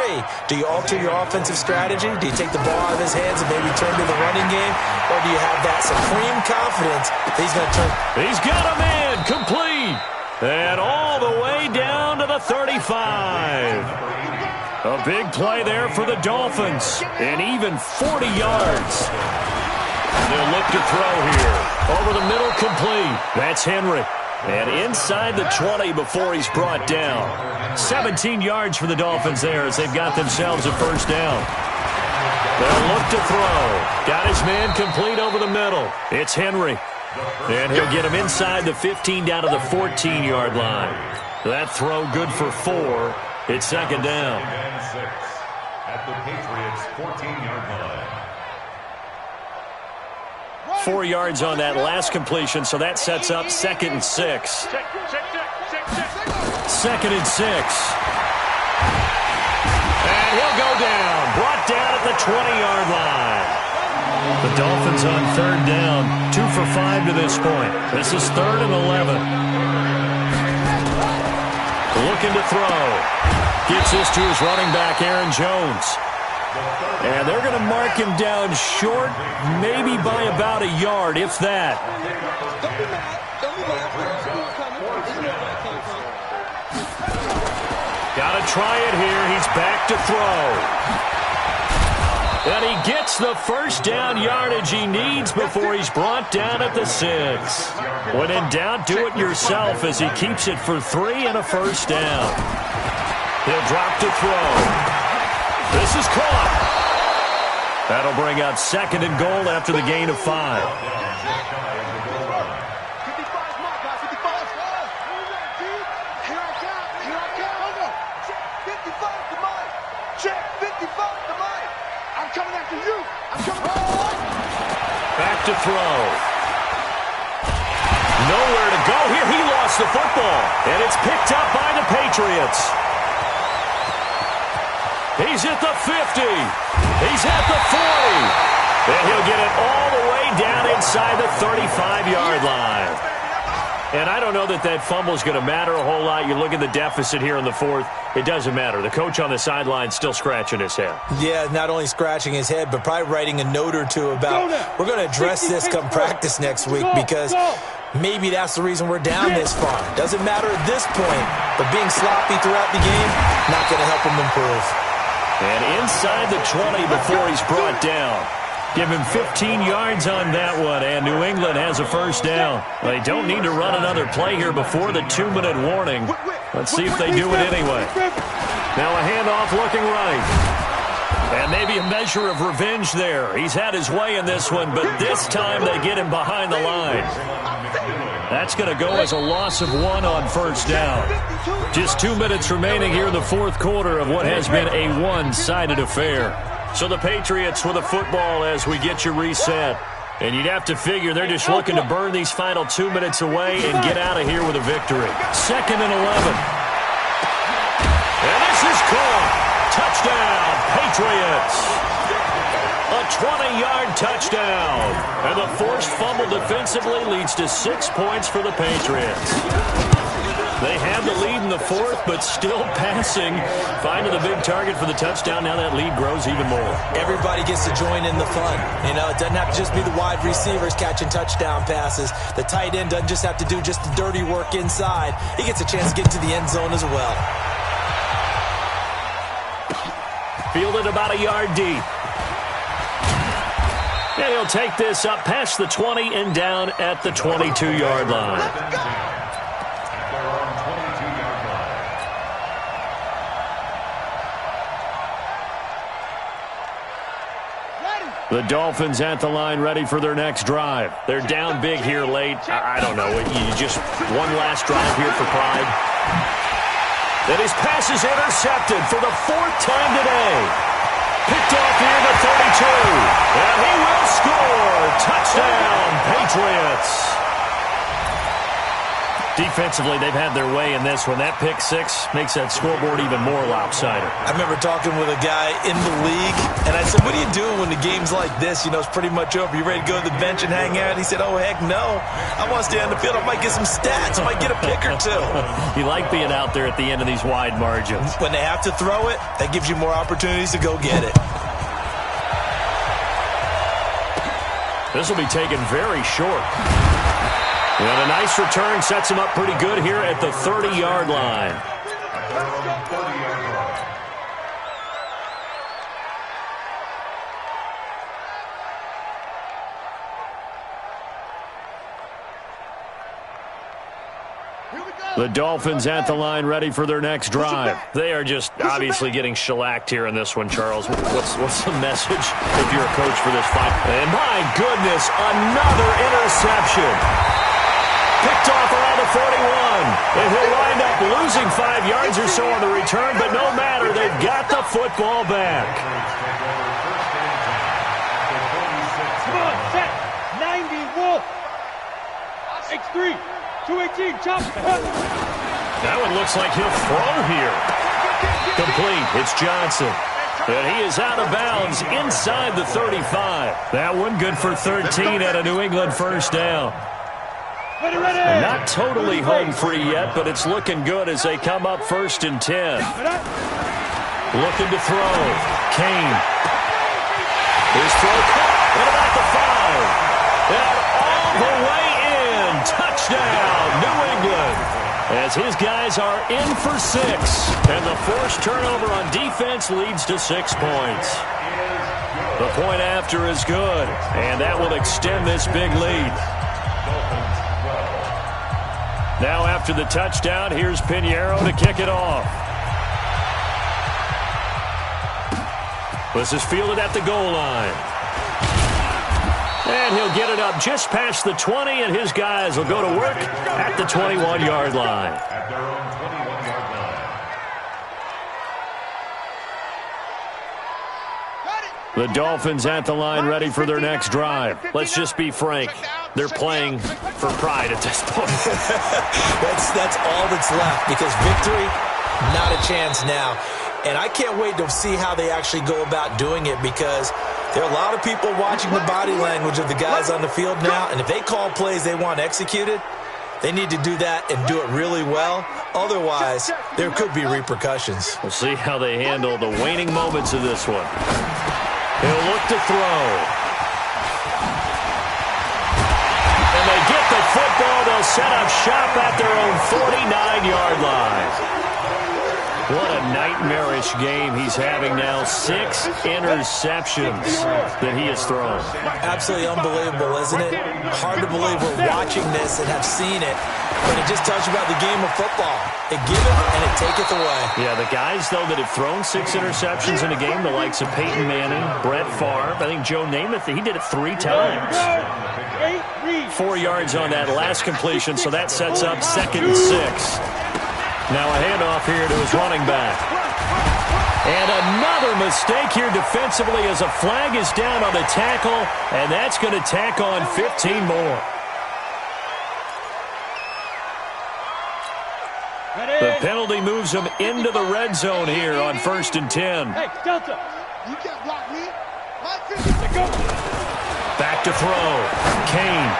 do you alter your offensive strategy? Do you take the ball out of his hands and maybe turn to the running game? Or do you have that supreme confidence that he's going to turn?
He's got a man complete. And all the way down to the 35. A big play there for the Dolphins. And even 40 yards. They'll look to throw here. Over the middle, complete. That's Henry. And inside the 20 before he's brought down. 17 yards for the Dolphins there as they've got themselves a first down. They'll look to throw. Got his man complete over the middle. It's Henry. And he'll get him inside the 15 down to the 14-yard line. That throw good for 4. It's 2nd down.
And 6 at the Patriots' 14-yard line.
4 yards on that last completion, so that sets up 2nd and 6. 2nd and 6. And he'll go down. Brought down at the 20-yard line. The Dolphins on 3rd down. 2 for 5 to this point. This is 3rd and 11. Looking to throw. Gets this to his running back, Aaron Jones. And they're going to mark him down short, maybe by about a yard, if that. Got to try it here. He's back to throw. And he gets the first down yardage he needs before he's brought down at the 6. When in doubt, do it yourself as he keeps it for 3 and a first down. He'll drop to throw. This is caught. That'll bring up 2nd and goal after the gain of 5. Back to throw. Nowhere to go here. He lost the football. And it's picked up by the Patriots. He's at the 50. He's at the 40. And he'll get it all the way down inside the 35-yard line. And I don't know that that fumble is going to matter a whole lot. You look at the deficit here in the 4th. It doesn't matter. The coach on the sideline still scratching his head.
Yeah, not only scratching his head, but probably writing a note or two about we're going to address this come practice next week because maybe that's the reason we're down this far. Doesn't matter at this point, but being sloppy throughout the game, not going to help him improve.
And inside the 20 before he's brought down. Give him 15 yards on that one, and New England has a first down. They don't need to run another play here before the 2-minute warning. Let's see if they do it anyway. Now a handoff looking right. And maybe a measure of revenge there. He's had his way in this one, but this time they get him behind the line. That's going to go as a loss of 1 on first down. Just 2 minutes remaining here in the 4th quarter of what has been a one-sided affair. So the Patriots with a football as we get you reset. And you'd have to figure they're just looking to burn these final 2 minutes away and get out of here with a victory. 2nd and 11. And this is caught. Touchdown, Patriots. A 20-yard touchdown. And the forced fumble defensively leads to 6 points for the Patriots. They have the lead in the 4th, but still passing. Finding the big target for the touchdown. Now that lead grows even more.
Everybody gets to join in the fun. You know, it doesn't have to just be the wide receivers catching touchdown passes. The tight end doesn't just have to do just the dirty work inside. He gets a chance to get to the end zone as well.
Fielded about a yard deep. And he'll take this up past the 20 and down at the 22-yard line. The Dolphins at the line ready for their next drive. They're down big here late. I don't know. You just one last drive here for pride. And his pass is intercepted for the 4th time today. Picked off near the 32. And he will score. Touchdown, Patriots. Defensively, they've had their way in this one. That pick six makes that scoreboard even more lopsided.
I remember talking with a guy in the league, and I said, what do you do when the game's like this? You know, it's pretty much over. You ready to go to the bench and hang out? He said, oh, heck no. I want to stay on the field. I might get some stats. I might get a pick or two.
You like being out there at the end of these wide margins.
When they have to throw it, that gives you more opportunities to go get it.
This will be taken very short. And a nice return sets him up pretty good here at the 30-yard line. The Dolphins at the line, ready for their next drive. They are just obviously getting shellacked here in this one, Charles. What's the message if you're a coach for this fight? And my goodness, another interception. Picked off around the 41. And he'll wind up losing 5 yards or so on the return, but no matter, they've got the football back.
Come on, set. 90, Wolf. X3. 218, chop.
That one looks like he'll throw here. Complete. It's Johnson. And he is out of bounds inside the 35. That one good for 13 at a New England first down.
Ready.
Not totally home free yet, but it's looking good as they come up 1st and 10. Looking to throw. Kane. His throw caught at about the 5. And all the way in. Touchdown, New England. As his guys are in for 6. And the forced turnover on defense leads to 6 points. The point after is good. And that will extend this big lead. Now after the touchdown, here's Pinheiro to kick it off. This is fielded at the goal line. And he'll get it up just past the 20, and his guys will go to work at the 21-yard line.
At their own 21-yard line.
The Dolphins at the line, ready for their next drive. Let's just be frank. They're playing for pride at this point.
That's all that's left, because victory, not a chance now. And I can't wait to see how they actually go about doing it, because there are a lot of people watching the body language of the guys on the field now, and if they call plays they want executed, they need to do that and do it really well. Otherwise, there could be repercussions.
We'll see how they handle the waning moments of this one. He'll look to throw. And they get the football. They'll set up shop at their own 49-yard line. What a nightmarish game he's having now. 6 interceptions that he has thrown.
Absolutely unbelievable, isn't it? Hard to believe we're watching this and have seen it, but it just tells you about the game of football. It giveth and it taketh away.
Yeah, the guys, though, that have thrown 6 interceptions in a game, the likes of Peyton Manning, Brett Favre, I think Joe Namath, he did it 3 times. 4 yards on that last completion, so that sets up 2nd and 6. Now a handoff here to his running back. And another mistake here defensively as a flag is down on the tackle, and that's going to tack on 15 more. The penalty moves him into the red zone here on 1st and 10.
Hey, Delta.
You can't block me.
Back to throw. Kane.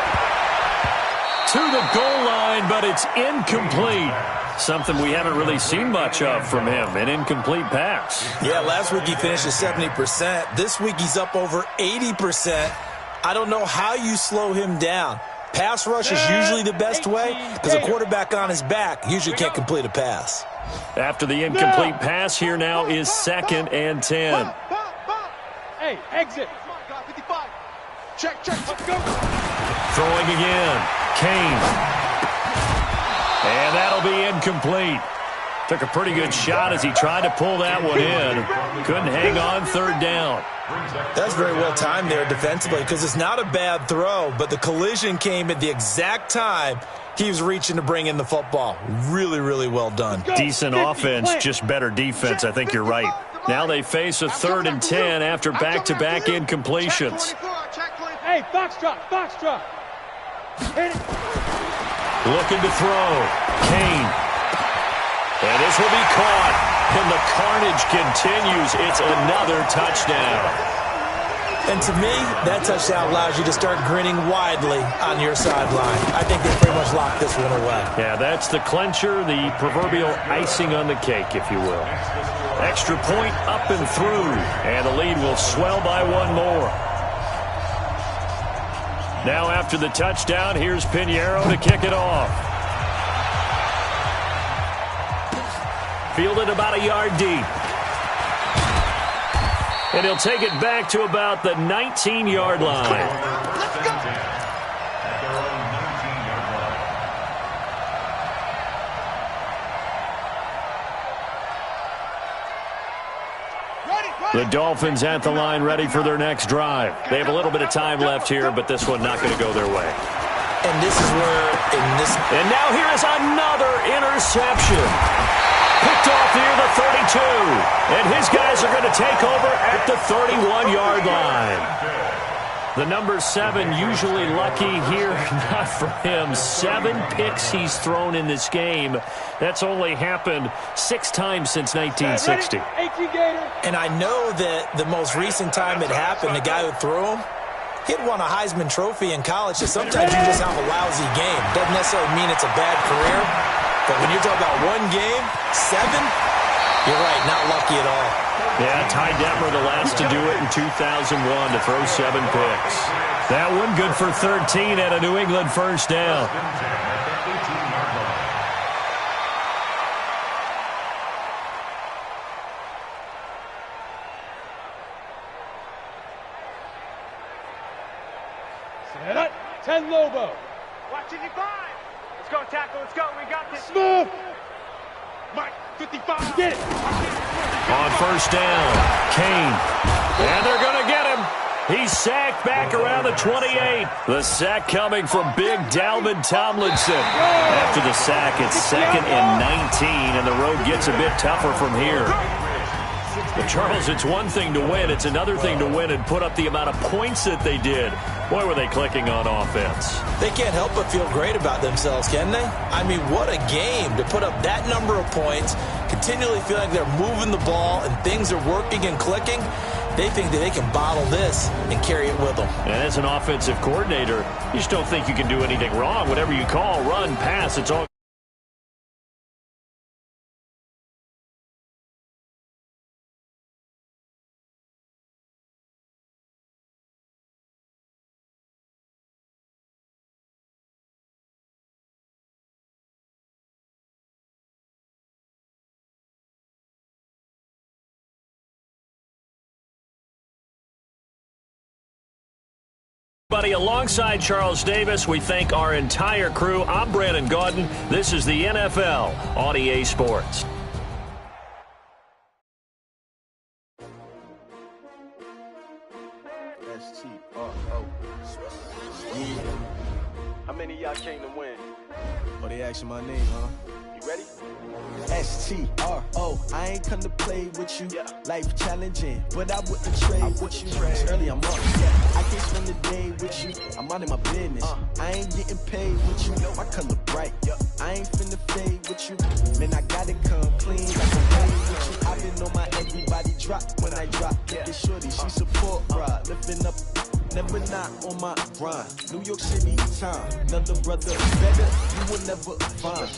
To the goal line, but it's incomplete. Something we haven't really seen much of from him, an incomplete pass.
Yeah, last week he finished at 70%. This week he's up over 80%. I don't know how you slow him down. Pass rush is usually the best way, because a quarterback on his back usually can't complete a pass.
After the incomplete pass, here now is 2nd and 10.
Hey, exit.
Check. Let's go.
Throwing again. Kane. And that'll be incomplete. Took a pretty good shot as he tried to pull that one in. Couldn't hang on 3rd down.
That's very well timed there defensively, because it's not a bad throw, but the collision came at the exact time He was reaching to bring in the football. Really, really well done.
Decent offense, just better defense. I think you're right. Now they face a 3rd and 10 after back-to-back incompletions.
Hey, foxtrot, foxtrot. Hit it.
Looking to throw. Kane. And this will be caught. And the carnage continues. It's another touchdown.
And to me, that touchdown allows you to start grinning widely on your sideline. I think they pretty much locked this one away.
Yeah, that's the clincher, the proverbial icing on the cake, if you will. Extra point up and through, and the lead will swell by one more. Now after the touchdown, here's Pinheiro to kick it off. Fielded about a yard deep. And he'll take it back to about the 19-yard line.
Let's go.
The Dolphins at the line ready for their next drive. They have a little bit of time left here, but this one not going to go their way.
And this is where,
And now here is another interception. Picked off near the 32. And his guys are going to take over at the 31-yard line. The number 7 usually lucky here. Not for him. 7 picks he's thrown in this game. That's only happened 6 times since 1960.
And I know that the most recent time it happened, the guy who threw him, he'd won a Heisman Trophy in college. So sometimes you just have a lousy game. Doesn't necessarily mean it's a bad career. But when you're talking about one game, 7, you're right, not lucky at all.
Yeah, Ty Detmer, the last to do it in 2001, to throw 7 picks. That one good for 13 at a New England first down.
Set up. 10 Lobo.
Watch it, 5. Let's go, tackle. Let's go. We got this.
Smooth.
Mike, 55.
Get it.
On first down, Kane. And they're going to get him. He's sacked back around the 28. The sack coming from big Dalvin Tomlinson. After the sack, it's 2nd and 19, and the road gets a bit tougher from here. But, Charles, it's one thing to win. It's another thing to win and put up the amount of points that they did. Boy, were they clicking on offense.
They can't help but feel great about themselves, can they? I mean, what a game to put up that number of points, continually feel like they're moving the ball and things are working and clicking. They think that they can bottle this and carry it with them.
And as an offensive coordinator, you just don't think you can do anything wrong. Whatever you call, run, pass, it's all alongside Charles Davis. We thank our entire crew. I'm Brandon Gaudin. This is the NFL on EA Sports.
How many of y'all came to win?
Oh, they asking my name, huh?
You ready?
S-T-R-O, I ain't come to play with you.
Yeah.
Life challenging, but I wouldn't trade with you. It's early, I'm up. Yeah. I can't spend the day with you. I'm out of my business. I ain't getting paid with you. My color bright. I ain't finna fade with you. Man, I gotta come clean like a rain with you. I've been on my everybody drop when I drop. Look at shorty, she support ride. Lifting up, never not on my grind. New York City time. Another brother better, you will never find.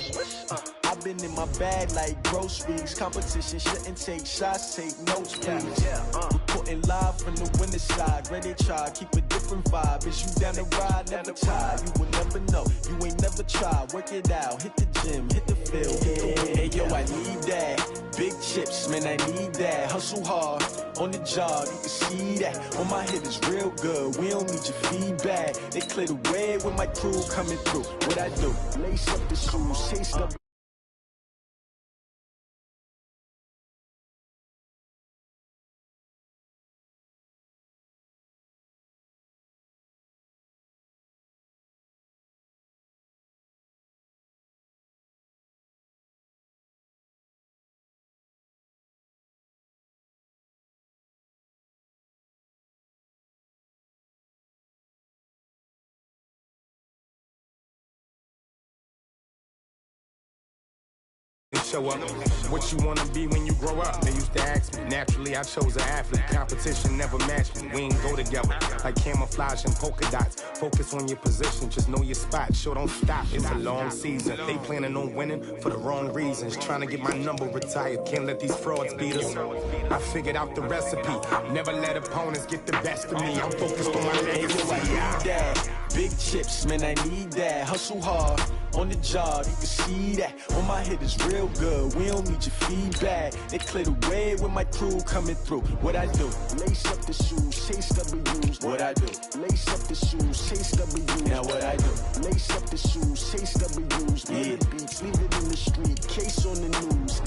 I've been in my bag like groceries. Competition shouldn't take shots, take notes, please. Reporting live from the winter side. Ready to try, keep a different vibe. Is you down the ride, never tired. You will never know, you ain't never tried. Work it out, hit the gym, hit the field, hit the wind. Hey yo, I need that. Big chips, man, I need that. Hustle hard, on the job, you can see that. On my head is real good, we don't need your feedback. They clear the way with my crew coming through. What I do, lace up the shoes, taste up.
show up. What you wanna be when you grow up? They used to ask me. Naturally, I chose an athlete. Competition never matched me. We ain't go together like camouflage and polka dots. Focus on your position, just know your spot. Sure, don't stop. It's a long season. They planning on winning for the wrong reasons. Trying to get my number retired. Can't let these frauds beat us. I figured out the recipe. Never let opponents get the best of me. I'm focused on my legacy.
Big chips, man, I need that. Hustle hard on the job, you can see that. On my head is real good. We don't need your feedback. They clear the way with my crew coming through. What I do? Lace up the shoes, chase W's. What I do? Lace up the shoes, chase W's. Now what I do? Lace up the shoes, chase W's. Yeah, beats, leave it in the street. Case on the news.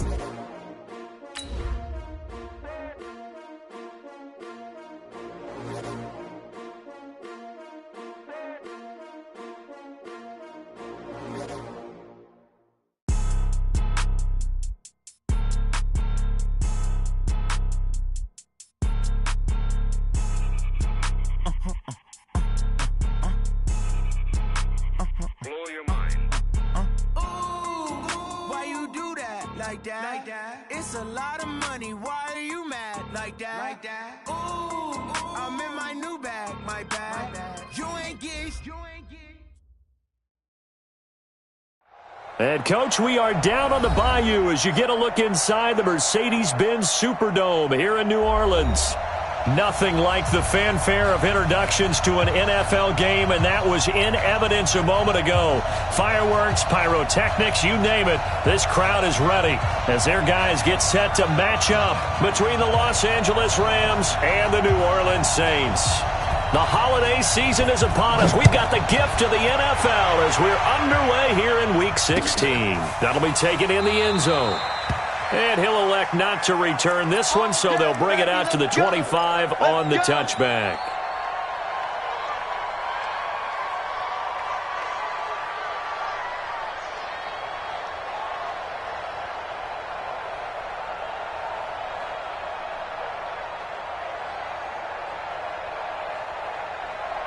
Like that. It's a lot of money. Why are you mad like that? Ooh, I'm in my new bag, my bag. You ain't geese.
And, Coach, we are down on the Bayou as you get a look inside the Mercedes-Benz Superdome here in New Orleans. Nothing like the fanfare of introductions to an NFL game, and that was in evidence a moment ago. Fireworks, pyrotechnics, you name it. This crowd is ready as their guys get set to match up between the Los Angeles Rams and the New Orleans Saints. The holiday season is upon us. We've got the gift of the NFL as we're underway here in Week 16. That'll be taken in the end zone. And he'll elect not to return this one, so they'll bring it out to the 25 on the touchback.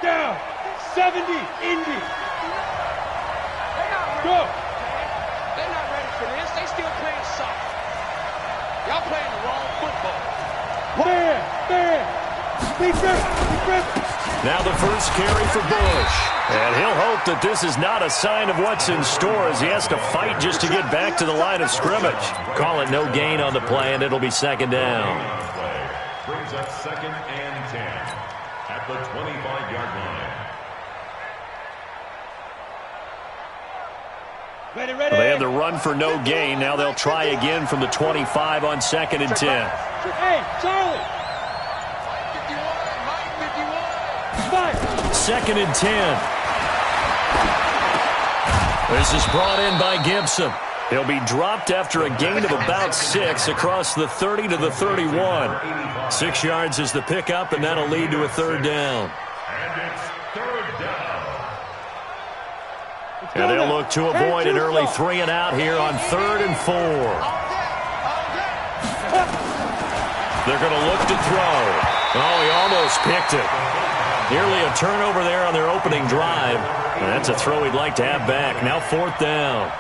Down. 70. Indy. Go.
They're not ready for this. They still playing soft. Y'all playing the wrong football.
Now the first carry for Bush. And he'll hope that this is not a sign of what's in store as he has to fight just to get back to the line of scrimmage. Call it no gain on the play, and it'll be second down.
Brings up 2nd and 10 at the 25-yard line.
Ready.
They had the run for no gain. Now they'll try again from the 25 on 2nd and 10.
Hey, Charlie.
2nd and 10. This is brought in by Gibson. He'll be dropped after a gain of about 6 across the 30 to the 31. 6 yards is the pickup, and that'll lead to a third down.
And it's 3rd down.
And they'll look to avoid an early 3 and out here on 3rd and 4. They're going to look to throw. Oh, he almost picked it. Nearly a turnover there on their opening drive. And that's a throw he'd like to have back. Now 4th down.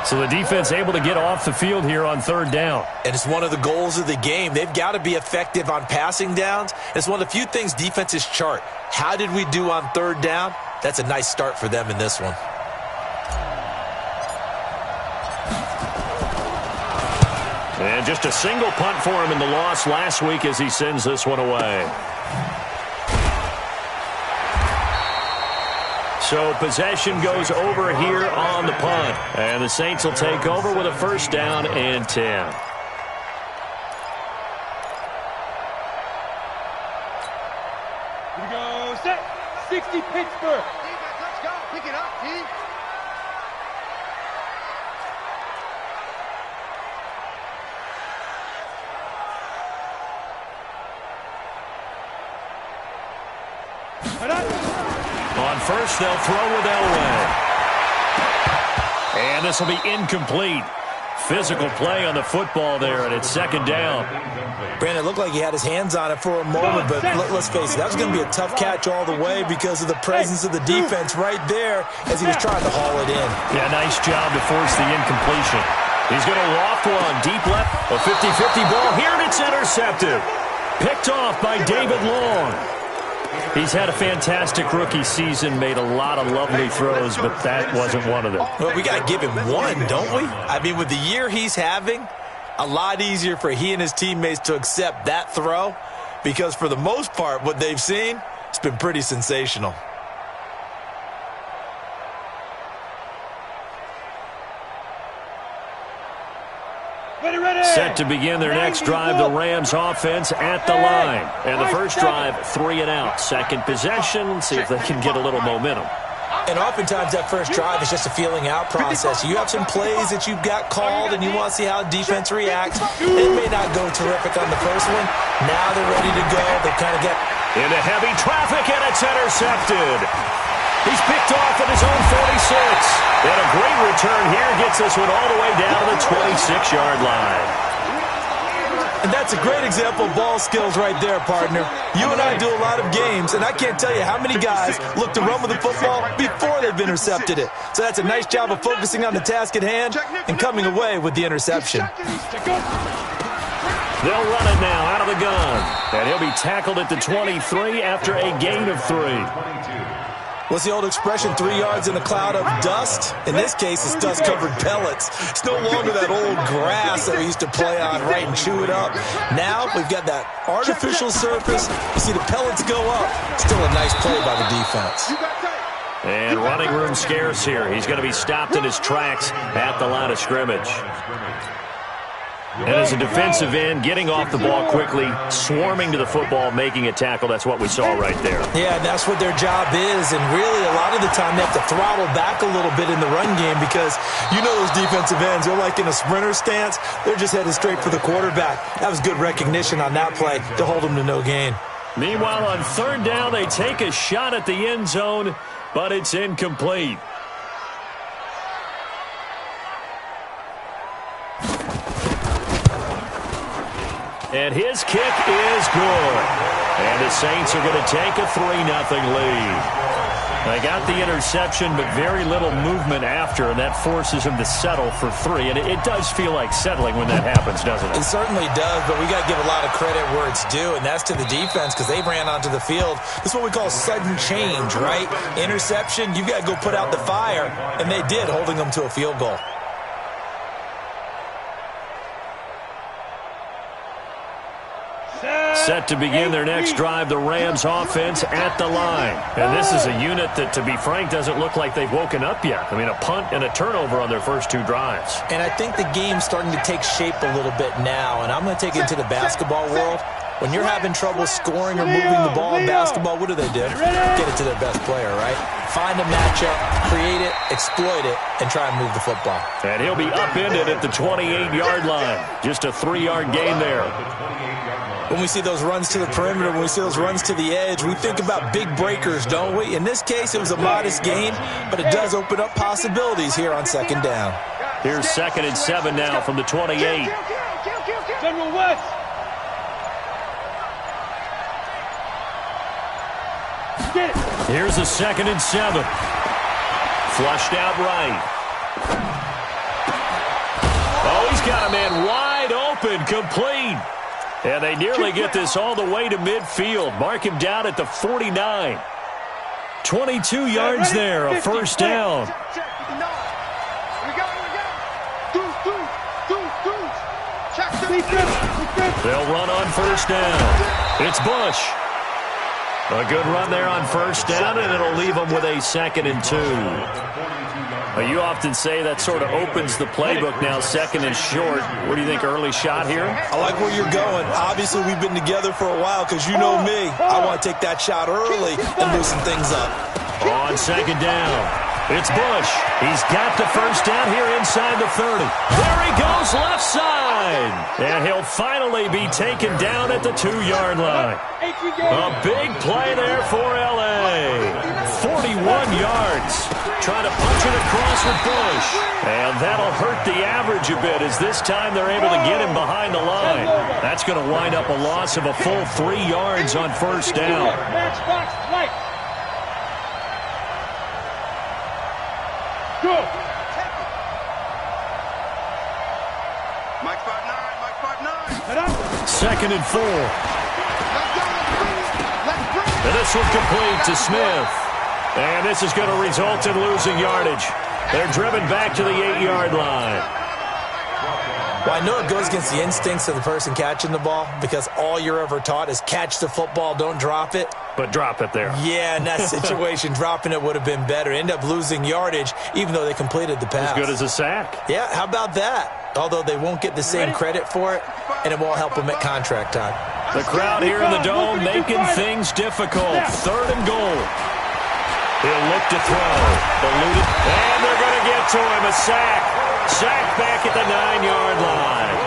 So the defense able to get off the field here on 3rd down.
And it's one of the goals of the game. They've got to be effective on passing downs. It's one of the few things defenses chart. How did we do on 3rd down? That's a nice start for them in this one.
And just a single punt for him in the loss last week as he sends this one away. So possession goes over here on the punt. And the Saints will take over with a 1st down and 10.
Here we go. Set. 60 Pittsburgh.
Let's go. Pick it up, team.
On 1st, they'll throw with Elway. And this will be incomplete. Physical play on the football there, and it's 2nd down.
Brandon, it looked like he had his hands on it for a moment, but let's face it, that was going to be a tough catch all the way because of the presence of the defense right there as he was trying to haul it in.
Yeah, nice job to force the incompletion. He's going to loft one deep left. A 50-50 ball here, and it's intercepted. Picked off by David Long. He's had a fantastic rookie season, made a lot of lovely throws, but that wasn't one of them.
Well, we got to give him one, don't we? I mean, with the year he's having, a lot easier for he and his teammates to accept that throw because for the most part, what they've seen, it's been pretty sensational.
Set to begin their next drive, the Rams offense at the line. And the first drive, 3 and out. Second possession, see if they can get a little momentum.
And oftentimes that first drive is just a feeling out process. You have some plays that you've got called and you want to see how defense reacts. It may not go terrific on the first one. Now they're ready to go. They kind of get
into heavy traffic, and it's intercepted. He's picked off at his own 46. And a great return here gets this one all the way down to the 26-yard line.
And that's a great example of ball skills right there, partner. You and I do a lot of games, and I can't tell you how many guys look to run with the football before they've intercepted it. So that's a nice job of focusing on the task at hand and coming away with the interception.
They'll run it now out of the gun. And he'll be tackled at the 23 after a gain of 3.
What's the old expression, 3 yards in a cloud of dust? In this case, it's dust-covered pellets. It's no longer that old grass that we used to play on, right, and chew it up. Now we've got that artificial surface. You see the pellets go up. Still a nice play by the defense.
And running room scarce here. He's going to be stopped in his tracks at the line of scrimmage. And as a defensive end, getting off the ball quickly, swarming to the football, making a tackle, that's what we saw right there.
Yeah, that's what their job is. And really, a lot of the time, they have to throttle back a little bit in the run game because you know those defensive ends, they're like in a sprinter stance. They're just headed straight for the quarterback. That was good recognition on that play to hold them to no gain.
Meanwhile, on third down, they take a shot at the end zone, but it's incomplete. And his kick is good. And the Saints are going to take a 3-0 lead. They got the interception, but very little movement after, and that forces him to settle for 3. And it does feel like settling when that happens, doesn't it?
It certainly does, but we got to give a lot of credit where it's due, and that's to the defense because they ran onto the field. This is what we call sudden change, right? Interception, you've got to go put out the fire, and they did, holding them to a field goal.
Set to begin their next drive, the Rams offense at the line. And this is a unit that, to be frank, doesn't look like they've woken up yet. I mean, a punt and a turnover on their first 2 drives.
And I think the game's starting to take shape a little bit now, and I'm going to take it to the basketball world. When you're having trouble scoring or moving the ball in basketball, what do? Get it to their best player, right? Find a matchup, create it, exploit it, and try and move the football.
And he'll be upended at the 28-yard line. Just a 3-yard gain there.
When we see those runs to the perimeter, when we see those runs to the edge, we think about big breakers, don't we? In this case, it was a modest gain, but it does open up possibilities here on second down.
Here's 2nd and 7 now from the 28.
General West.
Here's a 2nd and 7. Flushed out right. Oh, he's got a man wide open, complete. And they nearly get this all the way to midfield. Mark him down at the 49. 22 yards there, a first down. They'll run on first down. It's Bush. A good run there on first down, and it'll leave them with a 2nd and 2. You often say that sort of opens the playbook now, 2nd and short. What do you think, early shot here?
I like where you're going. Obviously, we've been together for a while because you know me. I want to take that shot early and loosen things up.
On 2nd down, it's Bush. He's got the first down here inside the 30. There he goes, left side. And he'll finally be taken down at the 2-yard line. A big play there for L.A. 41 yards. Trying to punch it across with Bush. And that'll hurt the average a bit as this time they're able to get him behind the line. That's going to wind up a loss of a full 3 yards on first down.
Mike 5'9", Mike 5'9".
Second and 4.
Let's go, let's bring it.
And this one complete to Smith. And this is going to result in losing yardage. They're driven back to the 8-yard line.
Well, I know it goes against the instincts of the person catching the ball because all you're ever taught is catch the football, don't drop it.
But drop it there.
Yeah, in that situation, dropping it would have been better. End up losing yardage, even though they completed the pass.
As good as a sack.
Yeah, how about that? Although they won't get the same credit for it, and it won't help them at contract time.
The crowd here in the Dome making things difficult. Third and goal. He'll look to throw. Eluded. And they're going to get to him. A sack. Sack back at the 9-yard line.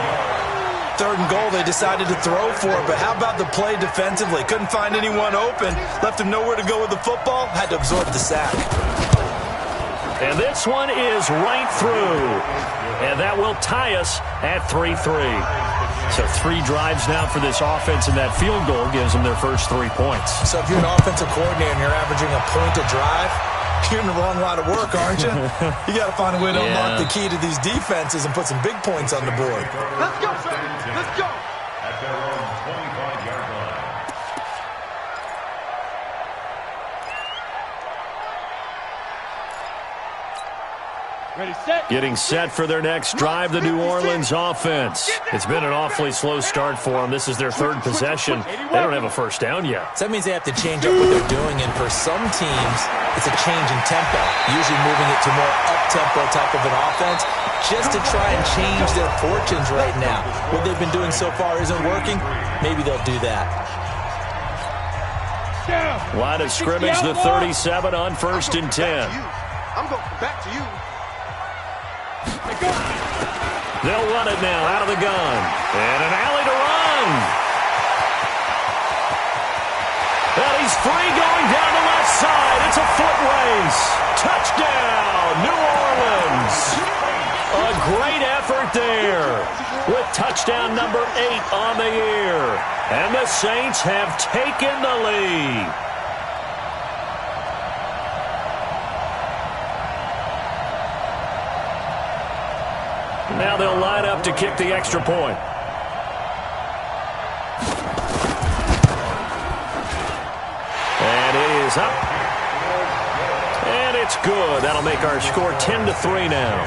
Third and goal, they decided to throw for it, but how about the play defensively? Couldn't find anyone open. Left him nowhere to go with the football. Had to absorb the sack.
And this one is right through. And that will tie us at 3-3. So 3 drives now for this offense, and that field goal gives them their first 3 points.
So if you're an offensive coordinator and you're averaging a point a drive, you're in the wrong line of work, aren't you? You got to find a way to unlock the key to these defenses and put some big points on the board.
Let's go, sir. Let's go.
At their own 25-yard line.
Ready, set.
Getting set for their next drive, the New Orleans offense. It's been an awfully slow start for them. This is their 3rd possession. They don't have a first down yet.
So that means they have to change up what they're doing, and for some teams, it's a change in tempo, usually moving it to more up-tempo type of an offense, just to try and change their fortunes right now. What they've been doing so far isn't working. Maybe they'll do that.
Line of scrimmage, the 37 on 1st and 10.
I'm going back to you.
They'll run it now out of the gun. And an alley to run. And he's free going down the left side. It's a foot race. Touchdown, New Orleans. A great effort there with touchdown number 8 on the year. And the Saints have taken the lead. Now they'll line up to kick the extra point. And it is up. And it's good. That'll make our score 10-3 now.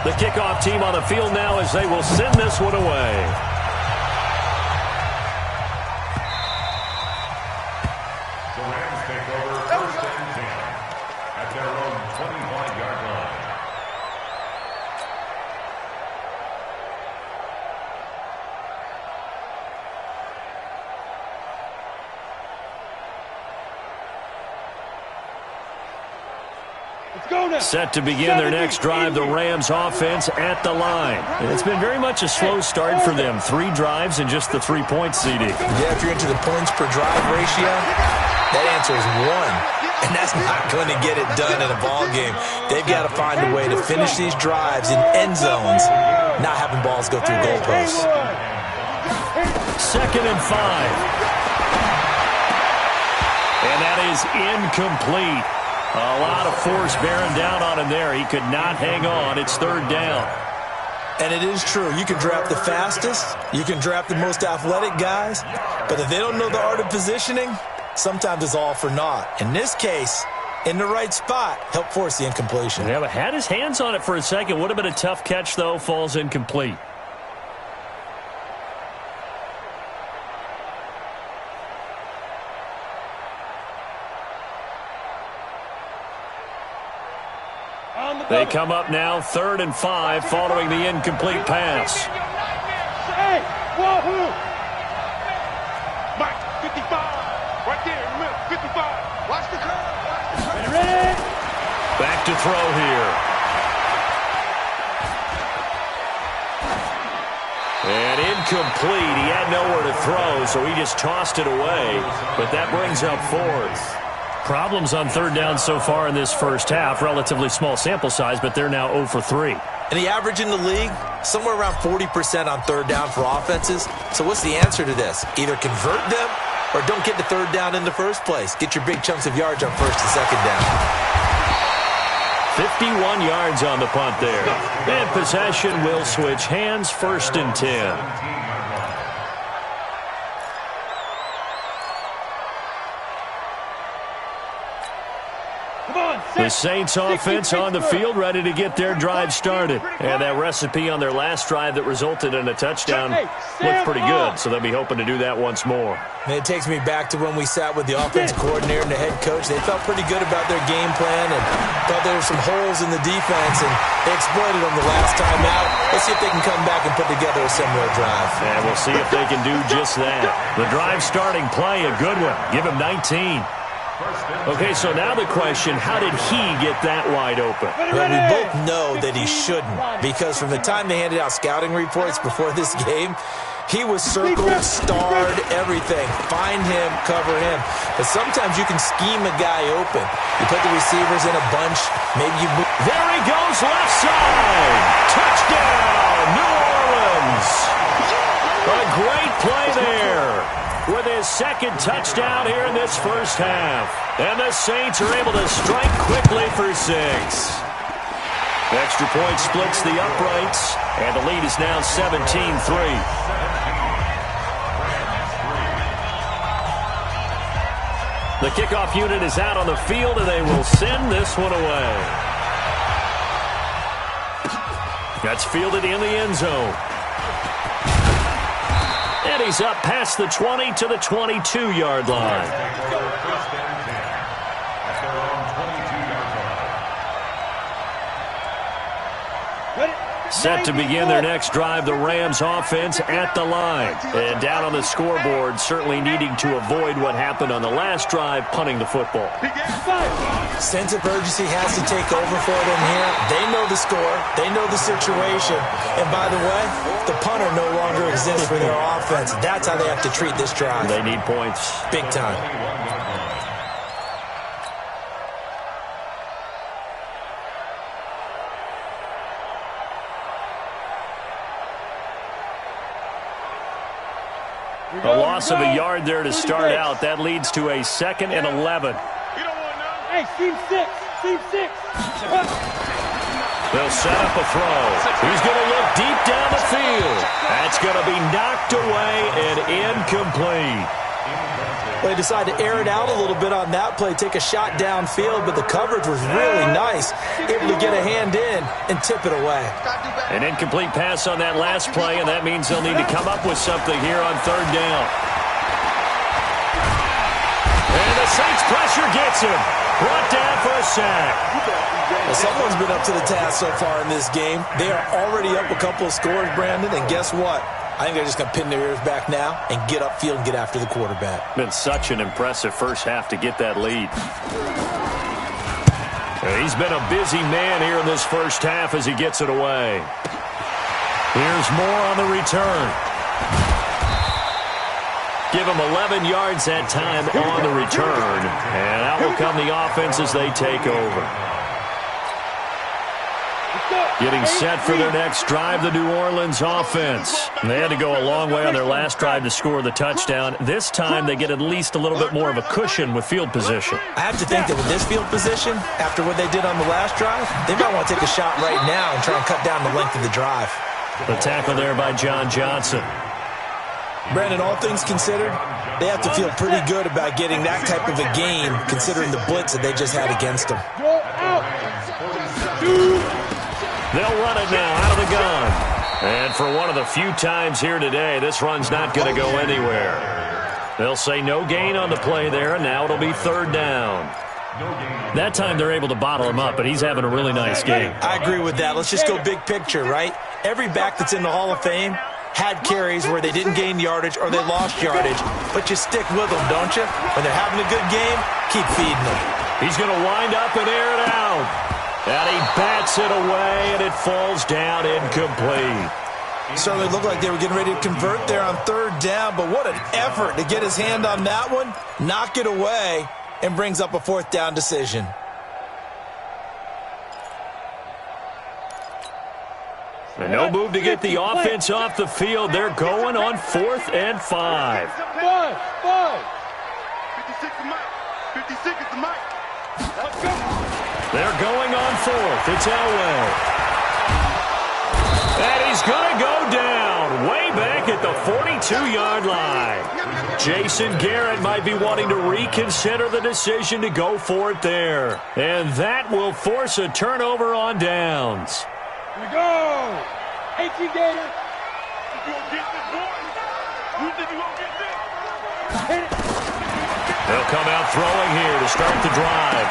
The kickoff team on the field now as they will send this one away. Set to begin their next drive, the Rams offense at the line. And it's been very much a slow start for them. 3 drives and just the 3 points, CD.
Yeah, if you're into the points per drive ratio, that answer is 1. And that's not going to get it done in a ball game. They've got to find a way to finish these drives in end zones, not having balls go through goalposts.
2nd and 5. And that is incomplete. A lot of force bearing down on him there. He could not hang on. It's 3rd down.
And it is true. You can draft the fastest. You can draft the most athletic guys. But if they don't know the art of positioning, sometimes it's all for naught. In this case, in the right spot, help force the incompletion.
Yeah, but had his hands on it for a second. Would have been a tough catch, though. Falls incomplete. They come up now 3rd and 5 following the incomplete pass.
Hey, wahoo!
Mike, 55. Right there in the middle, 55. Watch the curve.
Ready?
Back to throw here. And incomplete. He had nowhere to throw, so he just tossed it away. But that brings up 4th. Problems on 3rd down so far in this first half. Relatively small sample size, but they're now 0 for 3.
And the average in the league, somewhere around 40% on 3rd down for offenses. So what's the answer to this? Either convert them or don't get the 3rd down in the first place. Get your big chunks of yards on 1st and 2nd down.
51 yards on the punt there. And possession will switch hands, 1st and 10. The Saints offense on the field, ready to get their drive started. And that recipe on their last drive that resulted in a touchdown looked pretty good, so they'll be hoping to do that once more.
And it takes me back to when we sat with the offensive coordinator and the head coach. They felt pretty good about their game plan and thought there were some holes in the defense, and they exploited them the last time out. Let's see if they can come back and put together a similar drive.
And we'll see if they can do just that. The drive starting play, a good one. Give him 19. Okay, so now the question, how did he get that wide open?
Well, we both know that he shouldn't, because from the time they handed out scouting reports before this game, he was circled, starred, everything. Find him, cover him. But sometimes you can scheme a guy open. You put the receivers in a bunch, maybe you move.
There he goes, left side. Touchdown, New Orleans. A great play there, with his 2nd touchdown here in this first half. And the Saints are able to strike quickly for 6. Extra point splits the uprights, and the lead is now 17-3. The kickoff unit is out on the field, and they will send this one away. That's fielded in the end zone. And he's up past the 20 to the 22-yard line. Set to begin their next drive, the Rams offense at the line. And down on the scoreboard, certainly needing to avoid what happened on the last drive, punting the football.
Sense of urgency has to take over for them here. They know the score. They know the situation. And by the way, the punter no longer exists for their offense. That's how they have to treat this drive.
They need points.
Big time.
A loss of a yard there to start out. That leads to a 2nd and 11.
Hey, team 6. Team 6.
They'll set up a throw. He's going to look deep down the field. That's going to be knocked away and incomplete.
They decided to air it out a little bit on that play, take a shot downfield, but the coverage was really nice, able to get a hand in and tip it away.
An incomplete pass on that last play, and that means they'll need to come up with something here on 3rd down. And the Saints pressure gets him. Brought down for a sack.
Well, someone's been up to the task so far in this game. They are already up a couple of scores, Brandon, and guess what? I think they're just going to pin their ears back now and get upfield and get after the quarterback.
Been such an impressive first half to get that lead. He's been a busy man here in this first half as he gets it away. Here's more on the return. Give him 11 yards that time on the return. And out will come the offense as they take over. Getting set for their next drive, the New Orleans offense. They had to go a long way on their last drive to score the touchdown. This time they get at least a little bit more of a cushion with field position.
I have to think that with this field position, after what they did on the last drive, they might want to take a shot right now and try and cut down the length of the drive.
The tackle there by John Johnson.
Brandon, all things considered, they have to feel pretty good about getting that type of a game, considering the blitz that they just had against them.
They'll run it now out of the gun. And for one of the few times here today, this run's not going to go anywhere. They'll say no gain on the play there, and now it'll be 3rd down. That time they're able to bottle him up, but he's having a really nice game.
I agree with that. Let's just go big picture, right? Every back that's in the Hall of Fame had carries where they didn't gain yardage or they lost yardage, but you stick with them, don't you? When they're having a good game, keep feeding them.
He's going to wind up and air it out. And he bats it away, and it falls down incomplete.
Certainly looked like they were getting ready to convert there on 3rd down, but what an effort to get his hand on that one, knock it away, and brings up a 4th down decision.
And no move to get the offense off the field. They're going on 4th and 5.
56 is Mike. 56 is the Mike. Let's go.
They're going on fourth. It's Elway. And he's going to go down way back at the 42-yard line. Jason Garrett might be wanting to reconsider the decision to go for it there. And that will force a turnover on downs.
Here we go. 18 Gator.
You gonna get this, boy? You think you gonna get this?
Hit it.
They'll come out throwing here to start the drive.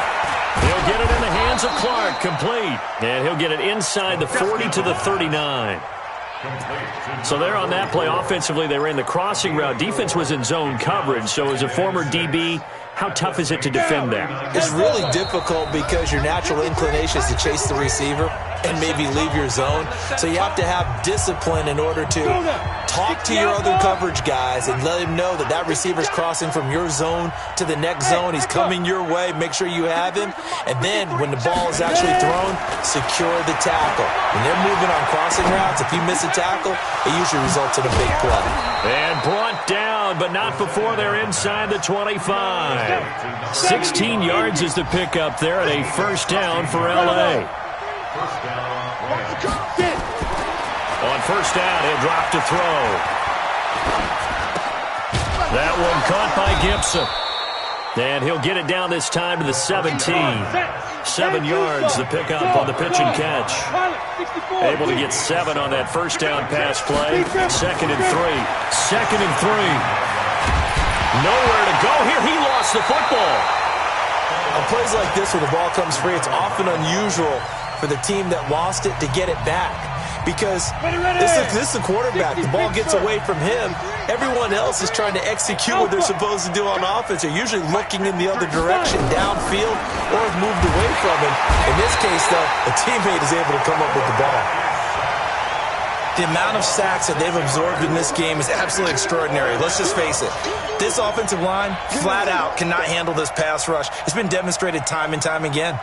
He'll get it in the hands of Clark, complete. And he'll get it inside the 40 to the 39. So there on that play, offensively, they ran the crossing route. Defense was in zone coverage, so as a former DB, how tough is it to defend that?
It's really difficult because your natural inclination is to chase the receiver and maybe leave your zone. So you have to have discipline in order to talk to your other coverage guys and let him know that that receiver's crossing from your zone to the next zone. He's coming your way. Make sure you have him. And then when the ball is actually thrown, secure the tackle. When they're moving on crossing routes, if you miss a tackle, it usually results in a big play.
And brought down, but not before they're inside the 25. 16 yards is the pickup there at a first down for L.A. On first down, he'll drop to throw. That one caught by Gibson. And he'll get it down this time to the 17. 7 yards, the pickup on the pitch and catch. Able to get 7 on that first down pass play. Second and 3. Second and 3. Nowhere to go here. He lost the football.
On plays like this where the ball comes free, it's often unusual for the team that lost it to get it back. Because this is the quarterback. The ball gets away from him. Everyone else is trying to execute what they're supposed to do on offense. They're usually looking in the other direction, downfield, or have moved away from him. In this case, though, a teammate is able to come up with the ball. The amount of sacks that they've absorbed in this game is absolutely extraordinary. Let's just face it. This offensive line, flat out, cannot handle this pass rush. It's been demonstrated time and time again.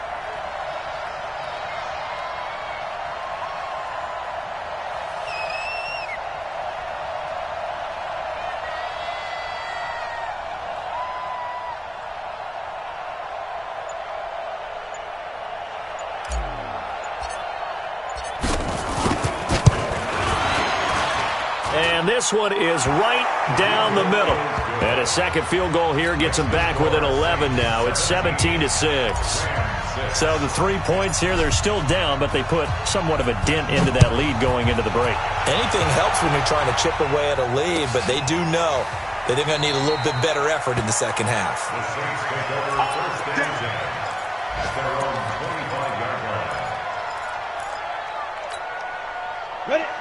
And this one is right down the middle. And a second field goal here gets them back within 11 now. It's 17-6. So the 3 points here, they're still down, but they put somewhat of a dent into that lead going into the break.
Anything helps when you're trying to chip away at a lead, but they do know that they're going to need a little bit better effort in the second half.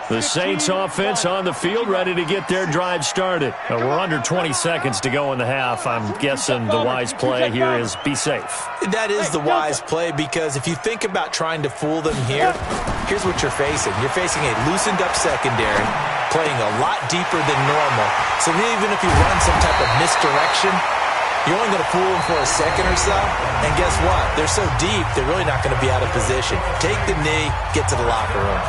The Saints offense on the field, ready to get their drive started. We're under 20 seconds to go in the half. I'm guessing the wise play here is be safe.
That is the wise play, because if you think about trying to fool them here, here's what you're facing. You're facing a loosened up secondary, playing a lot deeper than normal. So even if you run some type of misdirection, you're only going to fool them for a second or so. And guess what? They're so deep, they're really not going to be out of position. Take the knee, get to the locker room.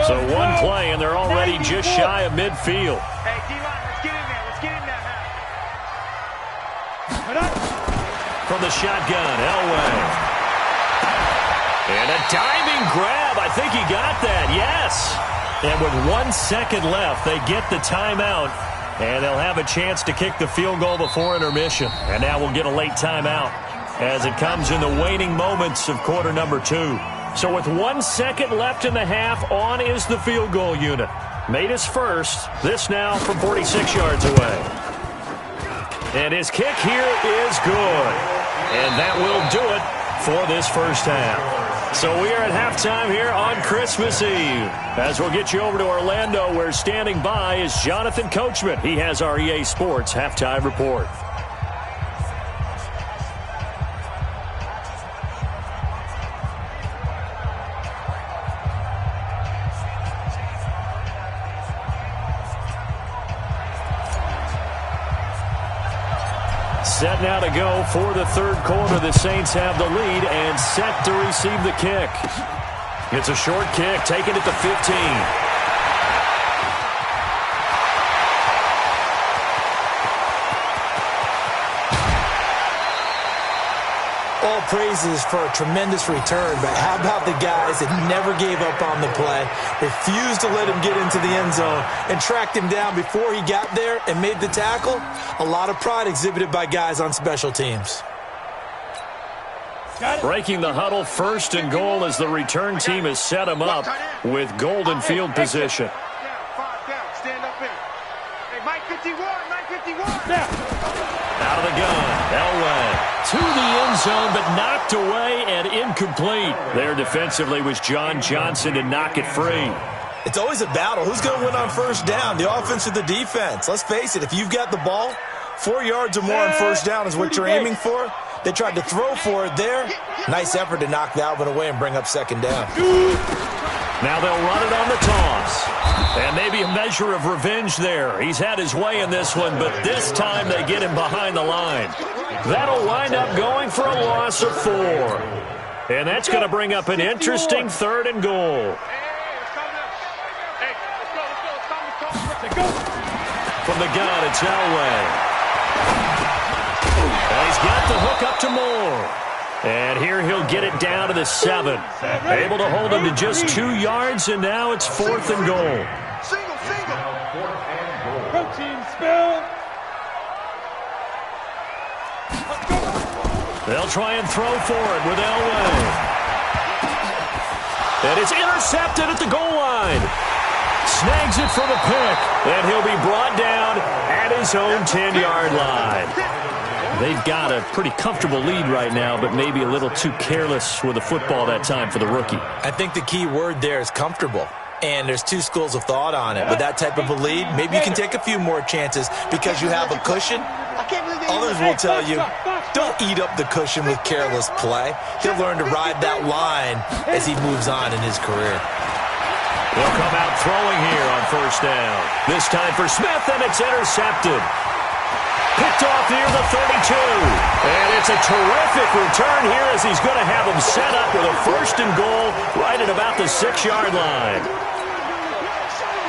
So one play, and they're already just shy of midfield.
Hey, D-line, let's get in there. Let's get in there.
From the shotgun, Elway. And a diving grab. I think he got that, yes. And with 1 second left, they get the timeout. And they'll have a chance to kick the field goal before intermission. And now we'll get a late timeout as it comes in the waning moments of quarter number 2. So with 1 second left in the half, on is the field goal unit. Made his first. This now from 46 yards away. And his kick here is good. And that will do it for this first half. So we are at halftime here on Christmas Eve. As we'll get you over to Orlando, where standing by is Jonathan Coachman. He has our EA Sports halftime report. Set now to go for the third quarter. The Saints have the lead and set to receive the kick. It's a short kick, taken at the 15.
All praises for a tremendous return, but how about the guys that never gave up on the play, refused to let him get into the end zone, and tracked him down before he got there and made the tackle? A lot of pride exhibited by guys on special teams.
Breaking the huddle, 1st and goal as the return team has set him up with golden field position.
Stand up in. Hey, Mike 51, Mike 51.
Out of the gun, Elway to the end zone, but knocked away and incomplete. There defensively was John Johnson to knock it free.
It's always a battle. Who's going to win on first down, the offense or the defense? Let's face it, if you've got the ball, 4 yards or more on first down is what you're aiming for. They tried to throw for it there. Nice effort to knock that one away and bring up second down.
Now they'll run it on the toss. And maybe a measure of revenge there. He's had his way in this one, but this time they get him behind the line. That'll wind up going for a loss of 4. And that's going to bring up an interesting 3rd and goal. From the gun, it's Elway. And he's got the hook up to Moore. And here he'll get it down to the 7. Able to hold him to just 2 yards, and now it's 4th and goal.
Single.
Protein spill.
They'll try and throw for it with Elway. And it's intercepted at the goal line. Snags it for the pick, and he'll be brought down at his own 10-yard line. They've got a pretty comfortable lead right now, but maybe a little too careless with the football that time for the rookie.
I think the key word there is comfortable. And there's 2 schools of thought on it. With that type of a lead, maybe you can take a few more chances because you have a cushion. Others will tell you, don't eat up the cushion with careless play. He'll learn to ride that line as he moves on in his career.
They'll come out throwing here on first down. This time for Smith, and it's intercepted. Picked off near the 32. And it's a terrific return here as he's going to have him set up with a 1st and goal right at about the 6-yard line.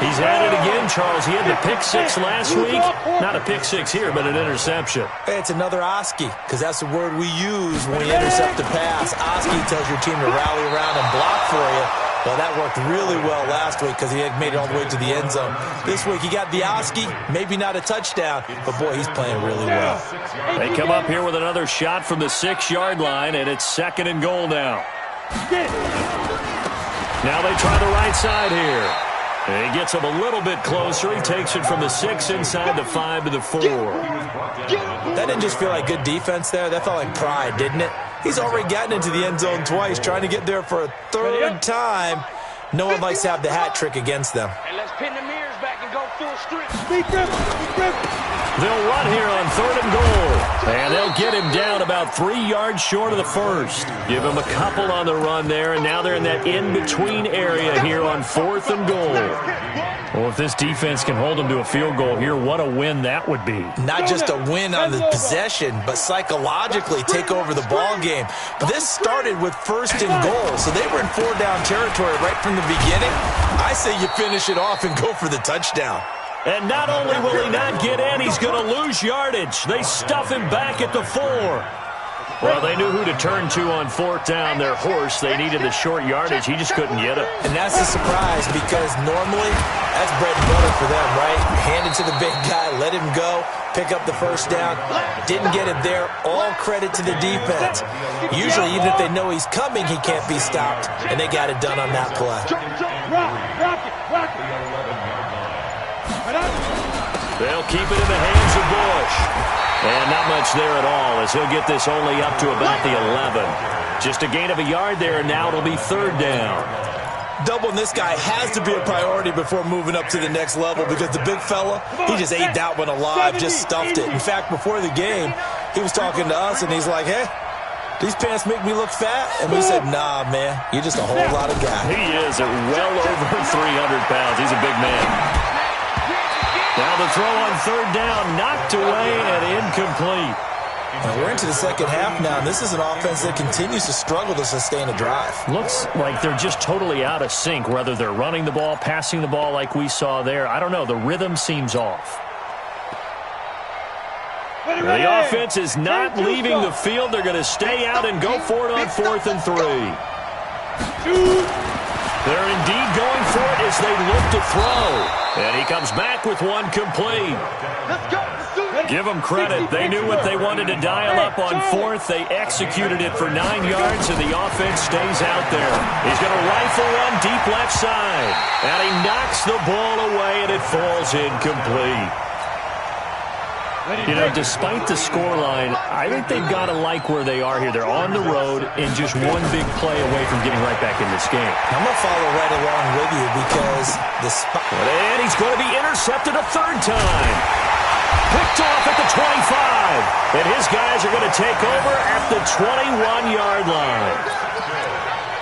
He's at it again, Charles. He had the pick 6 last week. Not a pick 6 here, but an interception.
Hey, it's another Oski, because that's the word we use when we intercept a pass. Oski tells your team to rally around and block for you. Well, that worked really well last week because he had made it all the way to the end zone. This week, he got the Oski, maybe not a touchdown, but boy, he's playing really well.
They come up here with another shot from the 6-yard line, and it's 2nd and goal now. Now they try the right side here. And he gets him a little bit closer. He takes it from the 6 inside the 5 to the 4.
That didn't just feel like good defense there. That felt like pride, didn't it? He's already gotten into the end zone twice, trying to get there for a 3rd time. No one likes to have the hat trick against them.
And let's pin the mirrors back and go full strip.
They'll run here on 3rd and goal. And they'll get him down about 3 yards short of the 1st. Give him a couple on the run there, and now they're in that in-between area here on 4th and goal. Well, if this defense can hold them to a field goal here, what a win that would be.
Not just a win on the possession, but psychologically take over the ball game. But this started with 1st and goal, so they were in 4-down territory right from the beginning. I say you finish it off and go for the touchdown.
And not only will he not get in, he's going to lose yardage. They stuff him back at the 4. Well, they knew who to turn to on 4th down. Their horse, they needed the short yardage. He just couldn't get it.
And that's a surprise because normally that's bread and butter for them, right? Hand it to the big guy, let him go, pick up the 1st down. Didn't get it there. All credit to the defense. Usually, even if they know he's coming, he can't be stopped. And they got it done on that play.
Rock it.
They'll keep it in the hands of Bush. And not much there at all as he'll get this only up to about the 11. Just a gain of a yard there, and now it'll be 3rd down.
Doubling this guy has to be a priority before moving up to the next level because the big fella, he just ate that one alive, just stuffed it. In fact, before the game, he was talking to us, and he's like, hey, these pants make me look fat? And we said, nah, man, you're just a whole lot of guy.
He is at well over 300 pounds. He's a big man. Now the throw on 3rd down, knocked away and incomplete.
And we're into the second half now, and this is an offense that continues to struggle to sustain a drive.
Looks like they're just totally out of sync, whether they're running the ball, passing the ball like we saw there. I don't know. The rhythm seems off. The offense is not leaving the field. They're going to stay out and go for it on 4th and 3. They're indeed going for it as they look to throw. And he comes back with one complete. Give them credit. They knew what they wanted to dial up on 4th. They executed it for 9 yards, and the offense stays out there. He's going to rifle one deep left side. And he knocks the ball away, and it falls incomplete. You know, despite the scoreline, I think they've got to like where they are here. They're on the road and just one big play away from getting right back in this game.
I'm going to follow right along with you because the spot.
And he's going to be intercepted a 3rd time. Picked off at the 25. And his guys are going to take over at the 21-yard line.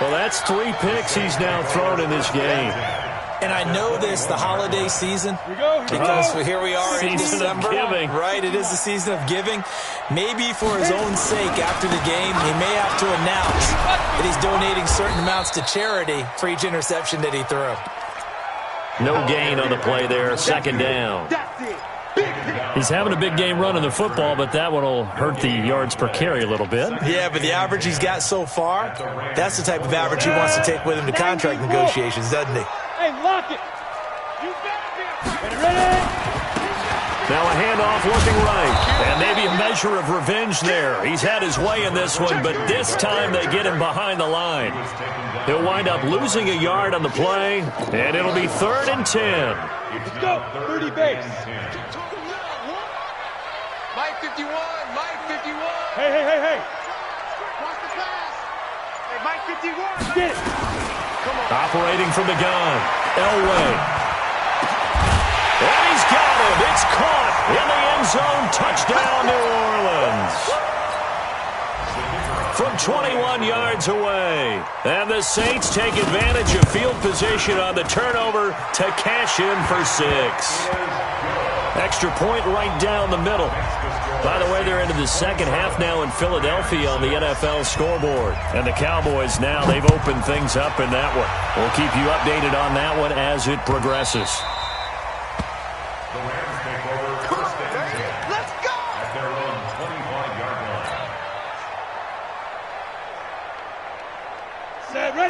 Well, that's 3 picks he's now thrown in this game.
And I know this, the holiday season, because here we are in December, right? It is the season of giving. Maybe for his own sake, after the game, he may have to announce that he's donating certain amounts to charity for each interception that he threw.
No gain on the play there, 2nd down. He's having a big game running the football, but that one will hurt the yards per carry a little bit.
Yeah, but the average he's got so far, that's the type of average he wants to take with him to contract negotiations, doesn't he?
Hey, lock it. You better be ready.
Now a handoff looking right. And maybe a measure of revenge there. He's had his way in this one, but this time they get him behind the line. He'll wind up losing a yard on the play, and it'll be 3rd and 10.
Let's go. 30 base.
Mike 51. Mike 51.
Hey.
Watch the pass. Hey, Mike 51.
Get it.
Come on.
Operating from the gun, Elway. And he's got him. It's caught in the end zone. Touchdown, New Orleans. From 21 yards away. And the Saints take advantage of field position on the turnover to cash in for 6. Extra point right down the middle. By the way, they're into the second half now in Philadelphia on the NFL scoreboard. And the Cowboys now, they've opened things up in that one. We'll keep you updated on that one as it progresses.
The Rams take over 1st and 10.
Let's go.
At their own 25-yard line.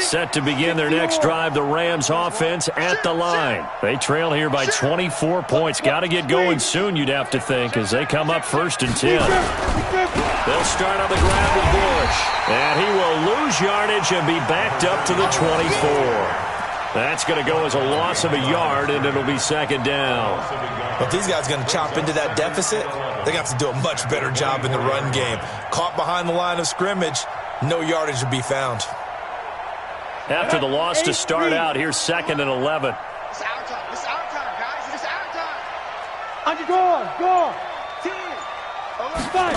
Set to begin their next drive, the Rams offense at the line. They trail here by 24 points. Got to get going soon, you'd have to think, as they come up 1st and 10. They'll start on the ground with Bush. And he will lose yardage and be backed up to the 24. That's going to go as a loss of a yard, and it'll be 2nd down.
But these guys are going to chop into that deficit. They're going to have to do a much better job in the run game. Caught behind the line of scrimmage, no yardage to be found.
After the loss to start out, here's 2nd and 11.
It's our time. It's our time, guys. It's our time.
Under go.
10.
5.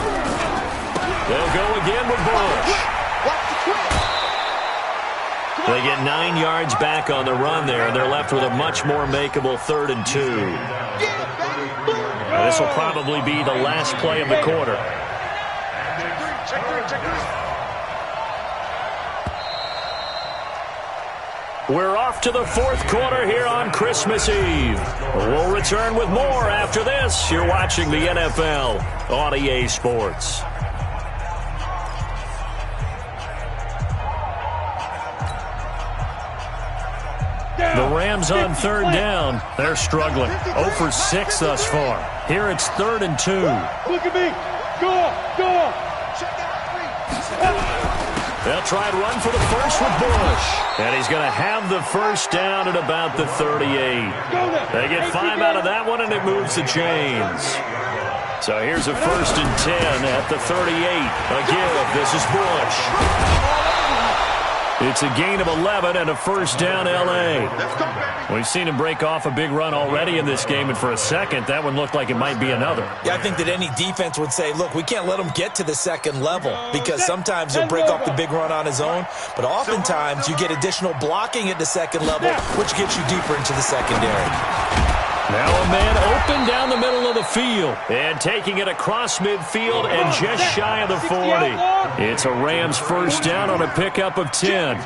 They'll go again with Bush.
Watch the twist.
They get 9 yards back on the run there, and they're left with a much more makeable 3rd and 2. This will probably be the last play of the quarter.
Check three.
We're off to the 4th quarter here on Christmas Eve. We'll return with more after this. You're watching the NFL on EA Sports. The Rams on 3rd down. They're struggling. 0 for 6 thus far. Here it's 3rd and 2.
Look at me. Go.
They'll try and run for the first with Bush. And he's going to have the first down at about the 38. They get 5 out of that one, and it moves the chains. So here's a 1st and 10 at the 38. Again, this is Bush. It's a gain of 11 and a 1st down, L.A. We've seen him break off a big run already in this game, and for a second, that one looked like it might be another.
Yeah, I think that any defense would say, look, we can't let him get to the 2nd level, because sometimes he'll break off the big run on his own, but oftentimes you get additional blocking at the 2nd level, which gets you deeper into the secondary.
Now a man open down the middle of the field and taking it across midfield and just shy of the 40. It's a Rams 1st down on a pickup of 10.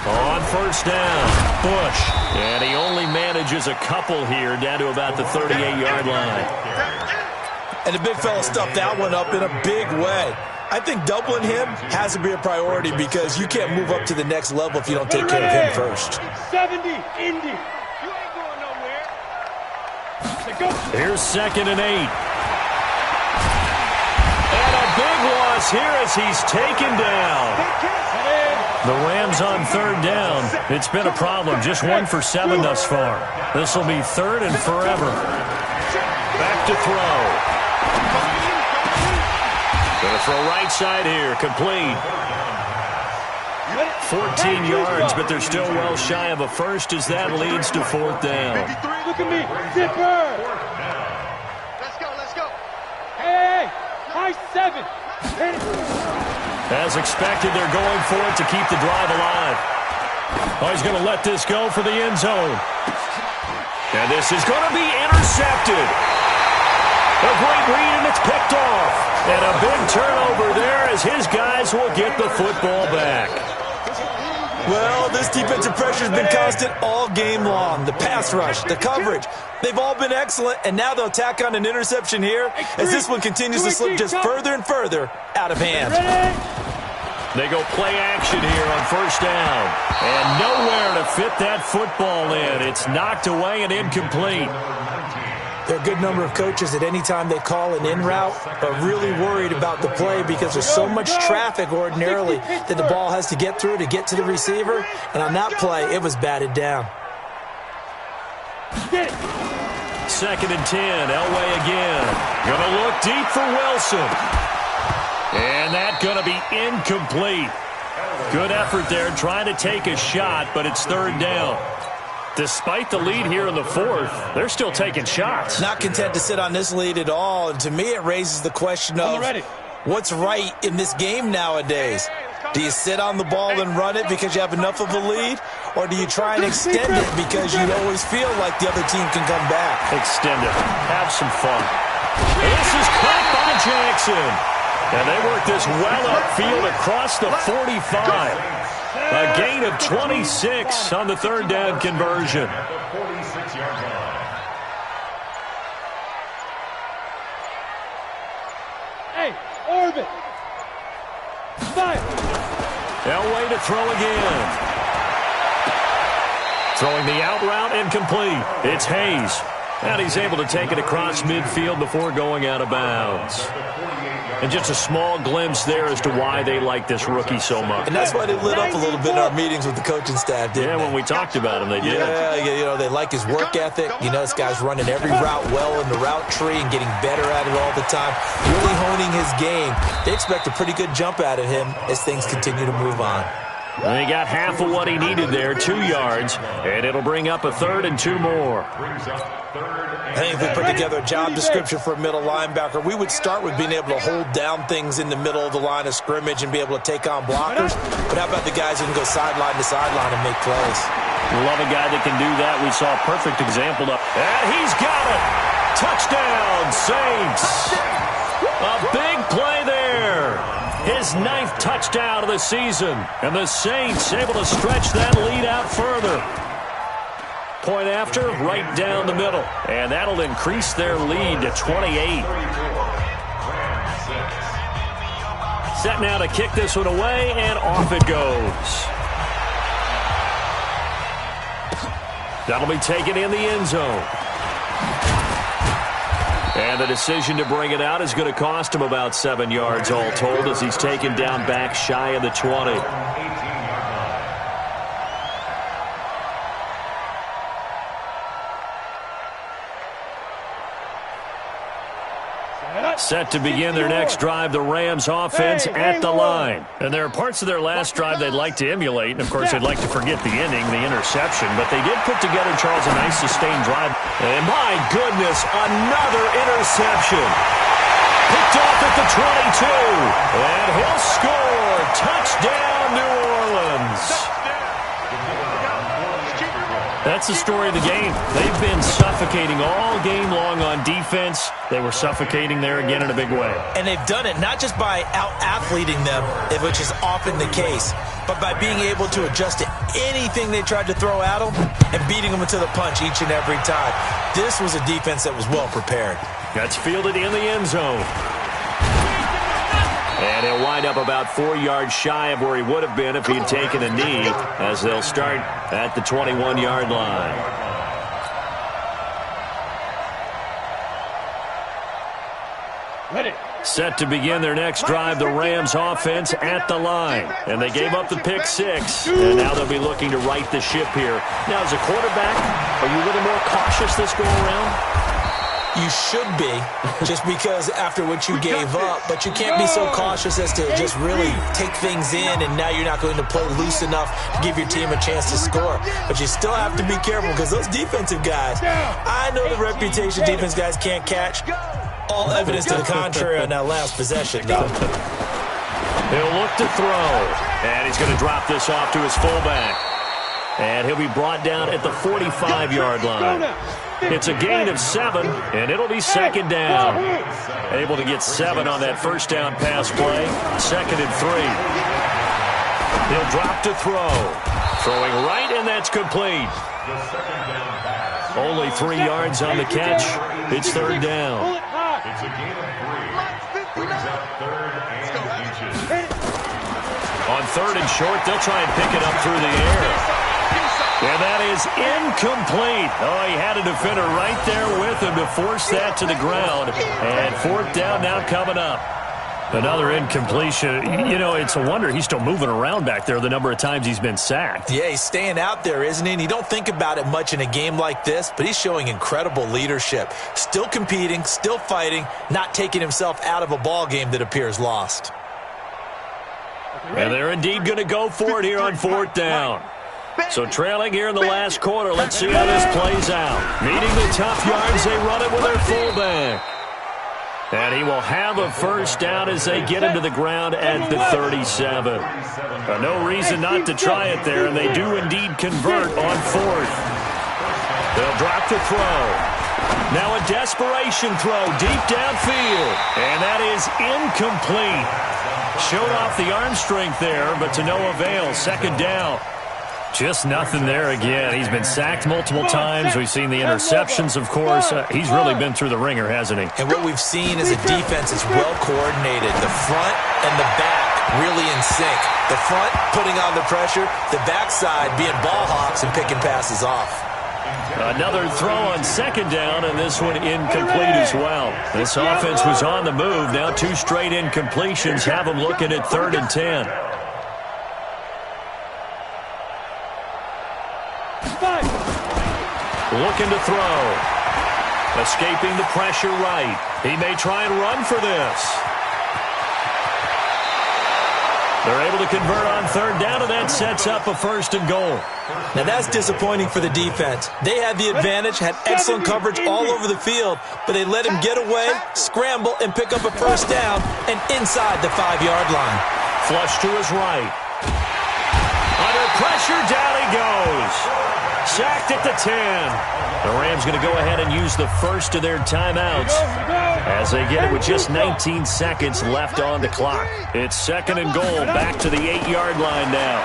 On 1st down, Bush And he only manages a couple here down to about the 38-yard line.
And the big fella stuffed that one up in a big way. I think doubling him has to be a priority because you can't move up to the next level if you don't take care of him first.
70, Indy. You ain't going nowhere.
Here's 2nd and 8. And a big loss here as he's taken down. The Rams on 3rd down. It's been a problem. Just 1 for 7 thus far. This will be 3rd and forever. Back to throw. Going to throw right side here. Complete. 14 yards, but they're still well shy of a first as that leads to 4th down.
Look at me. Zipper.
Let's go.
Hey, high 7.
As expected, they're going for it to keep the drive alive. Oh, he's going to let this go for the end zone. And this is going to be intercepted. A great read, and it's picked off. And a big turnover there as his guys will get the football back.
Well, this defensive pressure has been constant all game long. The pass rush, the coverage, they've all been excellent, and now they'll tack on an interception here as this one continues to slip just further and further out of hand.
They go play action here on 1st down. And nowhere to fit that football in. It's knocked away and incomplete.
There are a good number of coaches at any time they call an in route are really worried about the play because there's so much traffic ordinarily that the ball has to get through to get to the receiver. And on that play, it was batted down.
2nd and 10. Elway again. Going to look deep for Wilson. And that's going to be incomplete. Good effort there trying to take a shot, but it's 3rd down. Despite the lead here in the 4th, they're still taking shots.
Not content to sit on this lead at all. And to me, it raises the question of what's right in this game nowadays. Do you sit on the ball and run it because you have enough of a lead? Or do you try and extend it because you always feel like the other team can come back?
Extend it. Have some fun. This is caught by Jackson. And they work this well upfield across the 45. A gain of 26 on the 3rd down conversion.
Hey, orbit. Fire.
Elway to throw again. Throwing the out route incomplete. It's Hayes. And he's able to take it across midfield before going out of bounds. And just a small glimpse there as to why they like this rookie so much.
And that's why they lit up a little bit in our meetings with the coaching staff, didn't they?
When we talked about him, they did.
Yeah, they like his work ethic. This guy's running every route well in the route tree and getting better at it all the time, really honing his game. They expect a pretty good jump out of him as things continue to move on.
And he got half of what he needed there, 2 yards, and it'll bring up a 3rd and 2 more.
I think if we put together a job description for a middle linebacker, we would start with being able to hold down things in the middle of the line of scrimmage and be able to take on blockers. But how about the guys who can go sideline to sideline and make plays?
Love a guy that can do that. We saw a perfect example of, and he's got it. Touchdown, Saints. A big play there. His 9th touchdown of the season. And the Saints able to stretch that lead out further. Point after, right down the middle. And that'll increase their lead to 28. Set now to kick this one away, and off it goes. That'll be taken in the end zone. And the decision to bring it out is going to cost him about 7 yards all told as he's taken down back shy of the 20. Set to begin their next drive, the Rams offense at the line. And there are parts of their last drive they'd like to emulate. And, of course, they'd like to forget the ending, the interception. But they did put together, Charles, a nice sustained drive. And, my goodness, another interception. Picked off at the 22. And he'll score. Touchdown, New Orleans. That that's the story of the game. They've been suffocating all game long on defense. They were suffocating there again in a big way.
And they've done it not just by out-athleting them, which is often the case, but by being able to adjust to anything they tried to throw at them and beating them to the punch each and every time. This was a defense that was well prepared.
That's fielded in the end zone. And he'll wind up about 4 yards shy of where he would have been if he had taken a knee, as they'll start at the 21-yard line. Set to begin their next drive, the Rams offense at the line. And they gave up the pick 6, and now they'll be looking to right the ship here. Now, as a quarterback, are you a little more cautious this go-around?
You should be, just because after what you gave up, but you can't be so cautious as to just really take things in, and now you're not going to play loose enough to give your team a chance to score. But you still have to be careful, because those defensive guys, I know the reputation defense guys can't catch. All evidence to the contrary on that last possession, though.
He'll look to throw, and he's going to drop this off to his fullback. And he'll be brought down at the 45-yard line. It's a gain of 7, and it'll be second down. Able to get 7 on that first down pass play. 2nd and 3. He'll drop to throw. Throwing right, and that's complete. Only 3 yards on the catch. It's 3rd down.
It's a gain of 3. Brings up 3rd and inches.
On 3rd and short, they'll try and pick it up through the air. And that is incomplete. Oh, he had a defender right there with him to force that to the ground. And 4th down now coming up. Another incompletion. You know, it's a wonder he's still moving around back there the number of times he's been sacked.
Yeah, he's staying out there, isn't he? And you don't think about it much in a game like this, but he's showing incredible leadership. Still competing, still fighting, not taking himself out of a ball game that appears lost.
And they're indeed going to go for it here on 4th down. So trailing here in the last quarter, let's see how this plays out. Needing the tough yards, they run it with their fullback. And he will have a first down as they get him to the ground at the 37. No reason not to try it there, and they do indeed convert on 4th. They'll drop the throw. Now a desperation throw deep downfield, and that is incomplete. Showed off the arm strength there, but to no avail. 2nd down. Just nothing there again. He's been sacked multiple times. We've seen the interceptions, of course. He's really been through the ringer, hasn't he?
And what we've seen is a defense that's well coordinated. The front and the back really in sync. The front putting on the pressure, the backside being ball hawks and picking passes off.
Another throw on 2nd down, and this one incomplete as well. This offense was on the move. Now 2 straight incompletions have them looking at 3rd and 10. Looking to throw. Escaping the pressure right. He may try and run for this. They're able to convert on 3rd down, and that sets up a 1st and goal.
Now that's disappointing for the defense. They had the advantage, had excellent coverage all over the field, but they let him get away, scramble, and pick up a 1st down, and inside the 5-yard line.
Flush to his right. Under pressure, down he goes. Sacked at the 10. The Rams going to go ahead and use the first of their timeouts as they get it with just 19 seconds left on the clock. It's 2nd and goal, back to the 8-yard line now.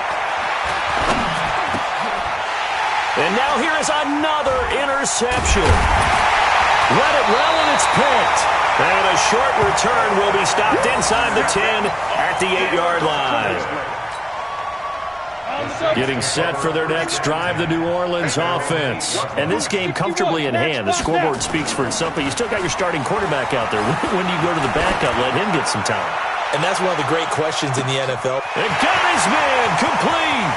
And now here is another interception. Read it well, and it's picked. And a short return will be stopped inside the 10 at the 8-yard line. Getting set for their next drive, the New Orleans offense. And this game comfortably in hand. The scoreboard speaks for itself, but you still got your starting quarterback out there. When do you go to the backup, let him get some time?
And that's one of the great questions in the NFL.
And got his man complete.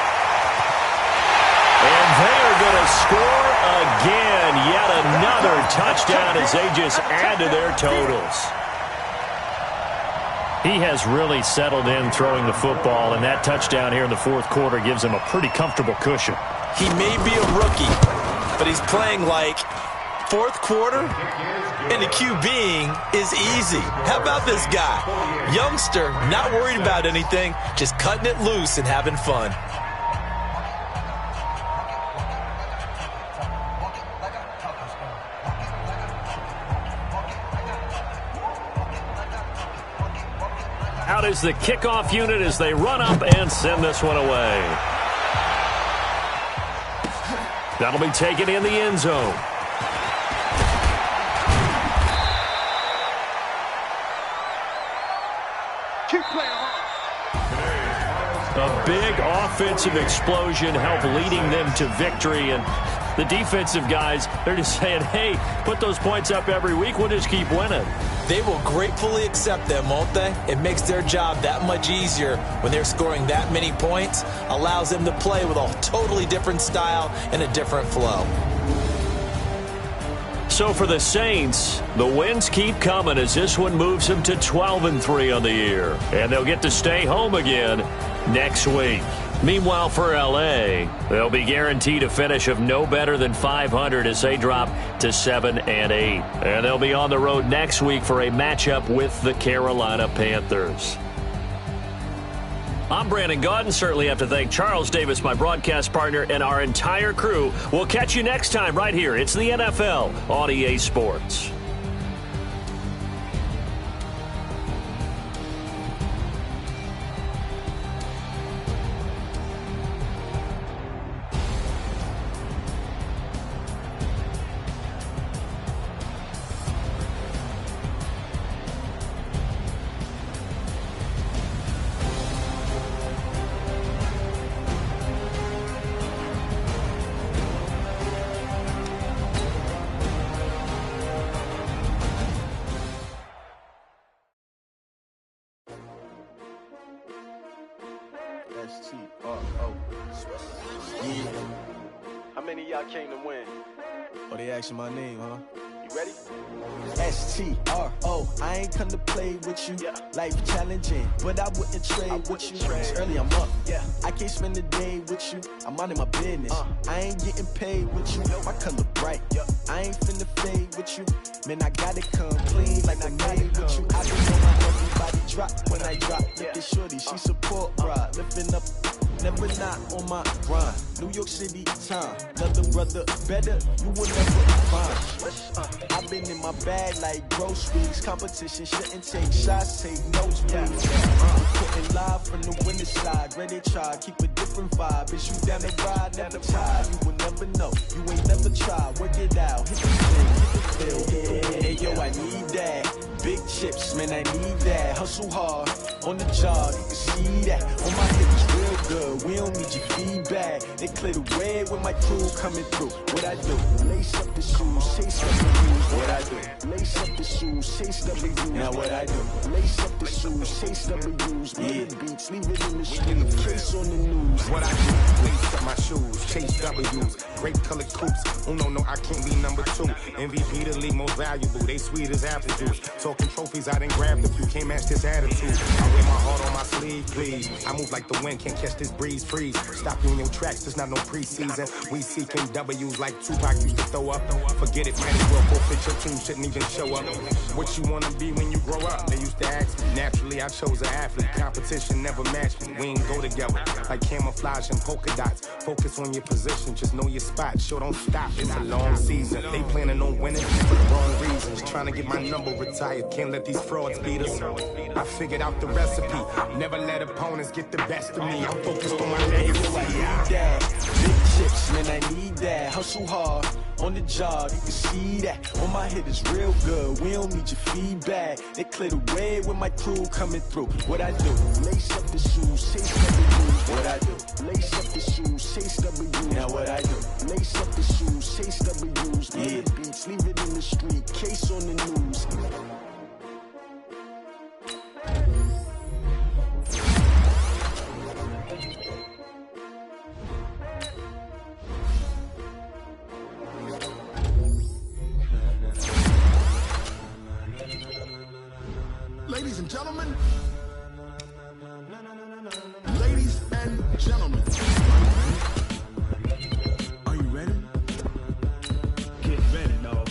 And they are going to score again. Yet another touchdown as they just add to their totals. He has really settled in throwing the football, and that touchdown here in the 4th quarter gives him a pretty comfortable cushion.
He may be a rookie, but he's playing like 4th quarter, and the QBing is easy. How about this guy? Youngster, not worried about anything, just cutting it loose and having fun.
Out is the kickoff unit as they run up and send this one away. That'll be taken in the end zone. A big offensive explosion helped leading them to victory, and the defensive guys, they're just saying, hey, put those points up every week, we'll just keep winning.
They will gratefully accept them, won't they? It makes their job that much easier when they're scoring that many points, allows them to play with a totally different style and a different flow.
So for the Saints, the wins keep coming as this one moves them to 12-3 on the year. And they'll get to stay home again next week. Meanwhile, for L.A., they'll be guaranteed a finish of no better than 500 as they drop to 7-8. And they'll be on the road next week for a matchup with the Carolina Panthers. I'm Brandon Gaudin. Certainly have to thank Charles Davis, my broadcast partner, and our entire crew. We'll catch you next time right here. It's the NFL on EA Sports.
S-T-R-O. Yeah. How many of y'all came to win? Oh, they asking my name, huh? You ready? S-T-R-O. I ain't come to play with you. Yeah. Life challenging, but I wouldn't trade with you. It's early, I'm up. Yeah. I can't spend the day with you. I'm minding my business. I ain't getting paid with you. My color bright. Yeah. I ain't finna fade with you. Man, I gotta come clean like I made with you. I just know my everybody drop when I drop. Look at shorty, she support ride. Lifting up, never not on my grind. New York City time, another brother better, you will never find. I've been in my bag like groceries. Competition shouldn't take shots, take notes, please. Putting live from the winning side, ready to try, keep a different vibe. Is you down the ride, never tired. You will never know, you ain't never tried. Work it out, hit the thing, hit the field. Hey yo, I need that. Big chips, man, I need that. Hustle hard on the job, you can see that. On my hips, real good. We don't need your feedback. They clear the way with my crew coming through. What I do? Lace up the shoes, chase W's. What I do? Lace up the shoes, chase W's. Now what I do? Lace up the shoes, chase W's. Yeah, beats, leave it in the street. Case on the news.
What I do? Lace up my shoes, chase W's. Grape colored coops. Oh no, I can't be number 2. MVP the league most valuable. They sweet as apple juice. Talking trophies, I didn't grab the few. Can't match this attitude. I wear my heart on my sleeve, please. I move like the wind, can't catch this breeze, freeze. Stop you in your tracks, there's not no preseason. We seeking W's like Tupac used to throw up. Forget it, might as well forfeit your team, shouldn't even show up. What you wanna be when you grow up? They used to ask me. Naturally, I chose an athlete. Competition never matched me. We ain't go together like camouflage and polka dots. Focus on your position, just know your spot. Sure, don't stop, it's a long season. They planning on winning for the wrong reasons. Trying to get my number retired, can't let these frauds beat us. I figured out the recipe. Never let opponents get the best of me. I'm focused on my legacy.
I need that. Big chips, man, I need that. Hustle hard on the job, you can see that. On my hit is real good. We don't need your feedback. They clear the way with my crew coming through. What I do? Lace up the shoes, chase W's. What I do? Lace up the shoes, chase W's. Now what I do? Lace up the shoes, chase W's. Yeah, beats, leave it in the street. Case on the news.
Ladies and gentlemen, ladies and gentlemen, are you ready? Get ready, dog.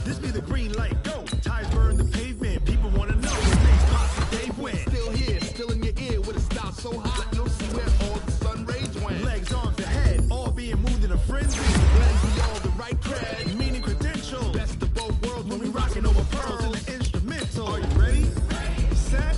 This be the
green light, go. Tires burn the pavement, people wanna know what makes Pops and Dave win.
Still here, still in your ear with a style so hot, you'll see where all the sun rays went.
Legs, arms, the head, all being moved in a frenzy.
Blends we all the right cred,
meaning credentials.
best of both worlds
When we rockin' over pearls in the instrumental. Are you ready? Set,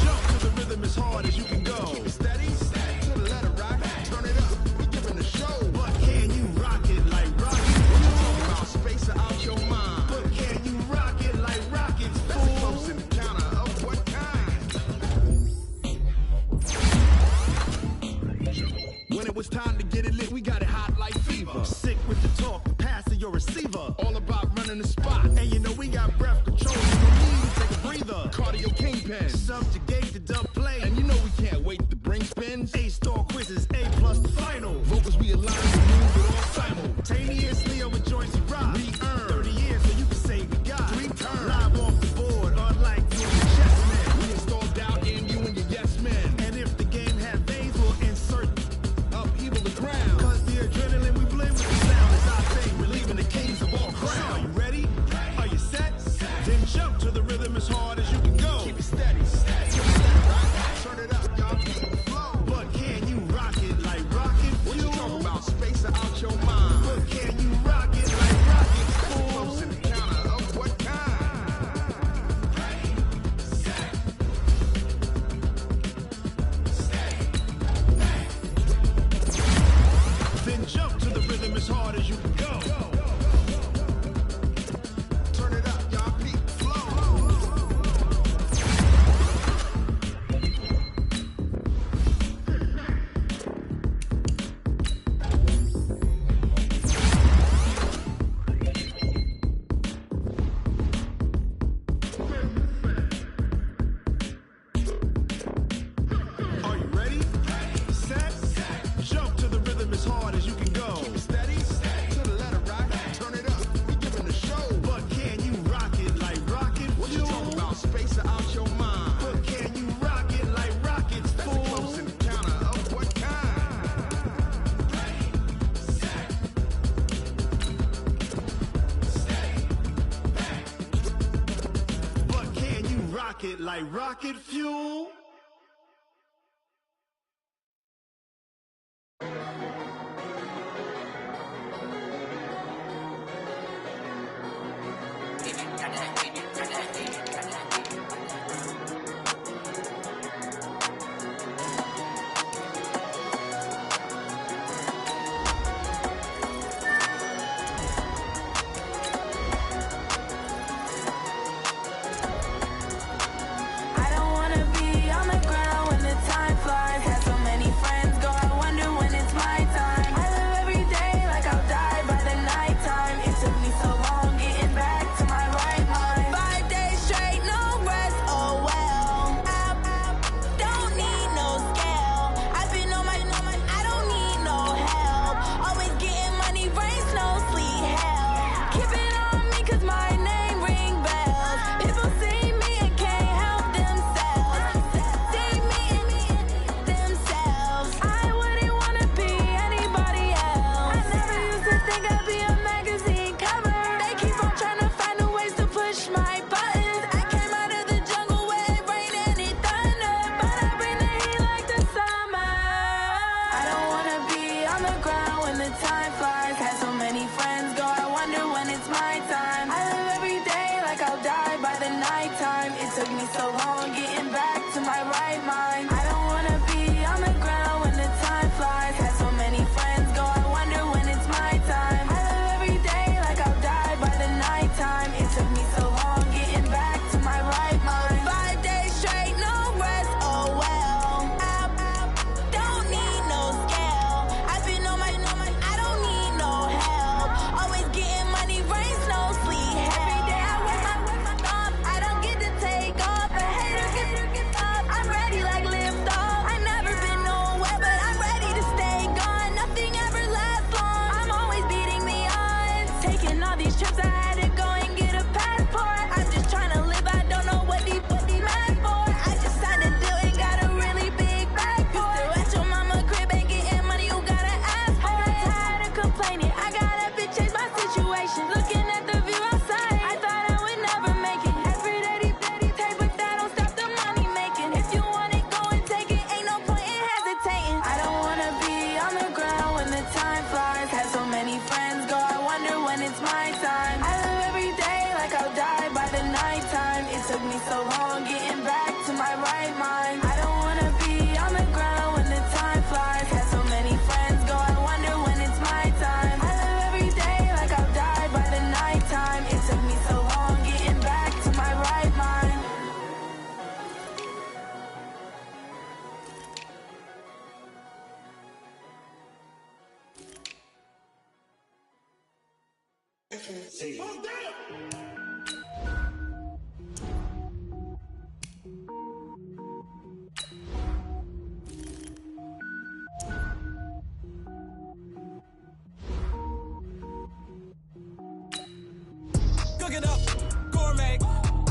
jump to the rhythm as hard as you can go.
Keep it steady, to the letter rock, turn it up, we giving a show.
But can you rock it like rocket?
What you talking about, space out your mind?
But can you rock it like rockets,
That's a
fool?
close encounter of what kind? When it was time to get it lit, we got it hot like fever.
Sick with the talk, pass to your receiver.
All about running the spot.
And you know we got breath control, so no need to take a breather.
Cardio kingpin.
Subjugate the dub play.
And you know we can't wait to bring spins.
A-star quizzes, A+ the final.
Vocals we align, we move it all
Simultaneously over joints we rock.
We earn
30 years so you can say we got
3 turns.
live off the board, unlike you and your chess man.
We install doubt in you and your yes men.
And if the game had veins, we'll insert
Upheaval the ground.
cause the adrenaline we blend with the sound is our thing, relieving the kings of all crowns. Are you ready? Are you set? Then jump to the rhythm as hard as you can go.
Keep it steady. To the left, right. Turn it up, y'all. Keep the flow.
But can you rock it like rocket
What you
fuel?
talking about? Space out your mind.
But can you rock it like rocket
That's a
fuel?
close encounter of what kind?
Then jump to the rhythm as hard as you can go.
Turn it up, y'all. Keep the flow.
Are you ready? Set, jump to the rhythm as hard as you can go.
Keep it steady. To the letter right. Turn it up. We giving the show.
But can you rock it like rocket
What you
fuel?
talking about? Space out your mind.
But can you rock it like rockets,
That's a
fool?
close encounter of what kind?
But can you rock it like rocket fuel?
I don't wanna be on the ground when the time flies. Had so many friends go, I wonder when it's my time. I live every day like I'll die by the nighttime. It took me so long getting back to my right mind. 5 days straight, no rest, oh well. I don't need no scale. I've been on my, I don't need no help. Always getting money, rain, snow, sleet, hell. Keep it on me cause my name ring bells. People see me and can't help themselves. See me and themselves. I wouldn't wanna be anybody else. I never used to think I'd be a magazine cover. They keep on trying to find new ways to push my buttons. I came out of the jungle where it rained and it thundered, but I bring the heat like the summer. I don't wanna be on the ground when the time flies. Had so many friends go, I wonder when it's my time. I live every day like I'll die by the nighttime. It took me so long getting back to my right mind. I don't wanna be on the ground when the time flies. Had so many friends go, I wonder when it's my time. I live every day like I'll die by the nighttime. It took me so long getting back to my right mind. 5 days straight, no rest, oh well. I don't need no scale. I've been on my, I don't need no help. Always getting money, rain, snow, sleet, hell. Every day I work my thumb. I don't get to take off. A hater get up. I'm ready like lift off. I never been nowhere, but I'm ready to stay gone. Nothing ever lasts long. I'm always beating the odds. Taking all these trips, I had it going
Cook it up, gourmet.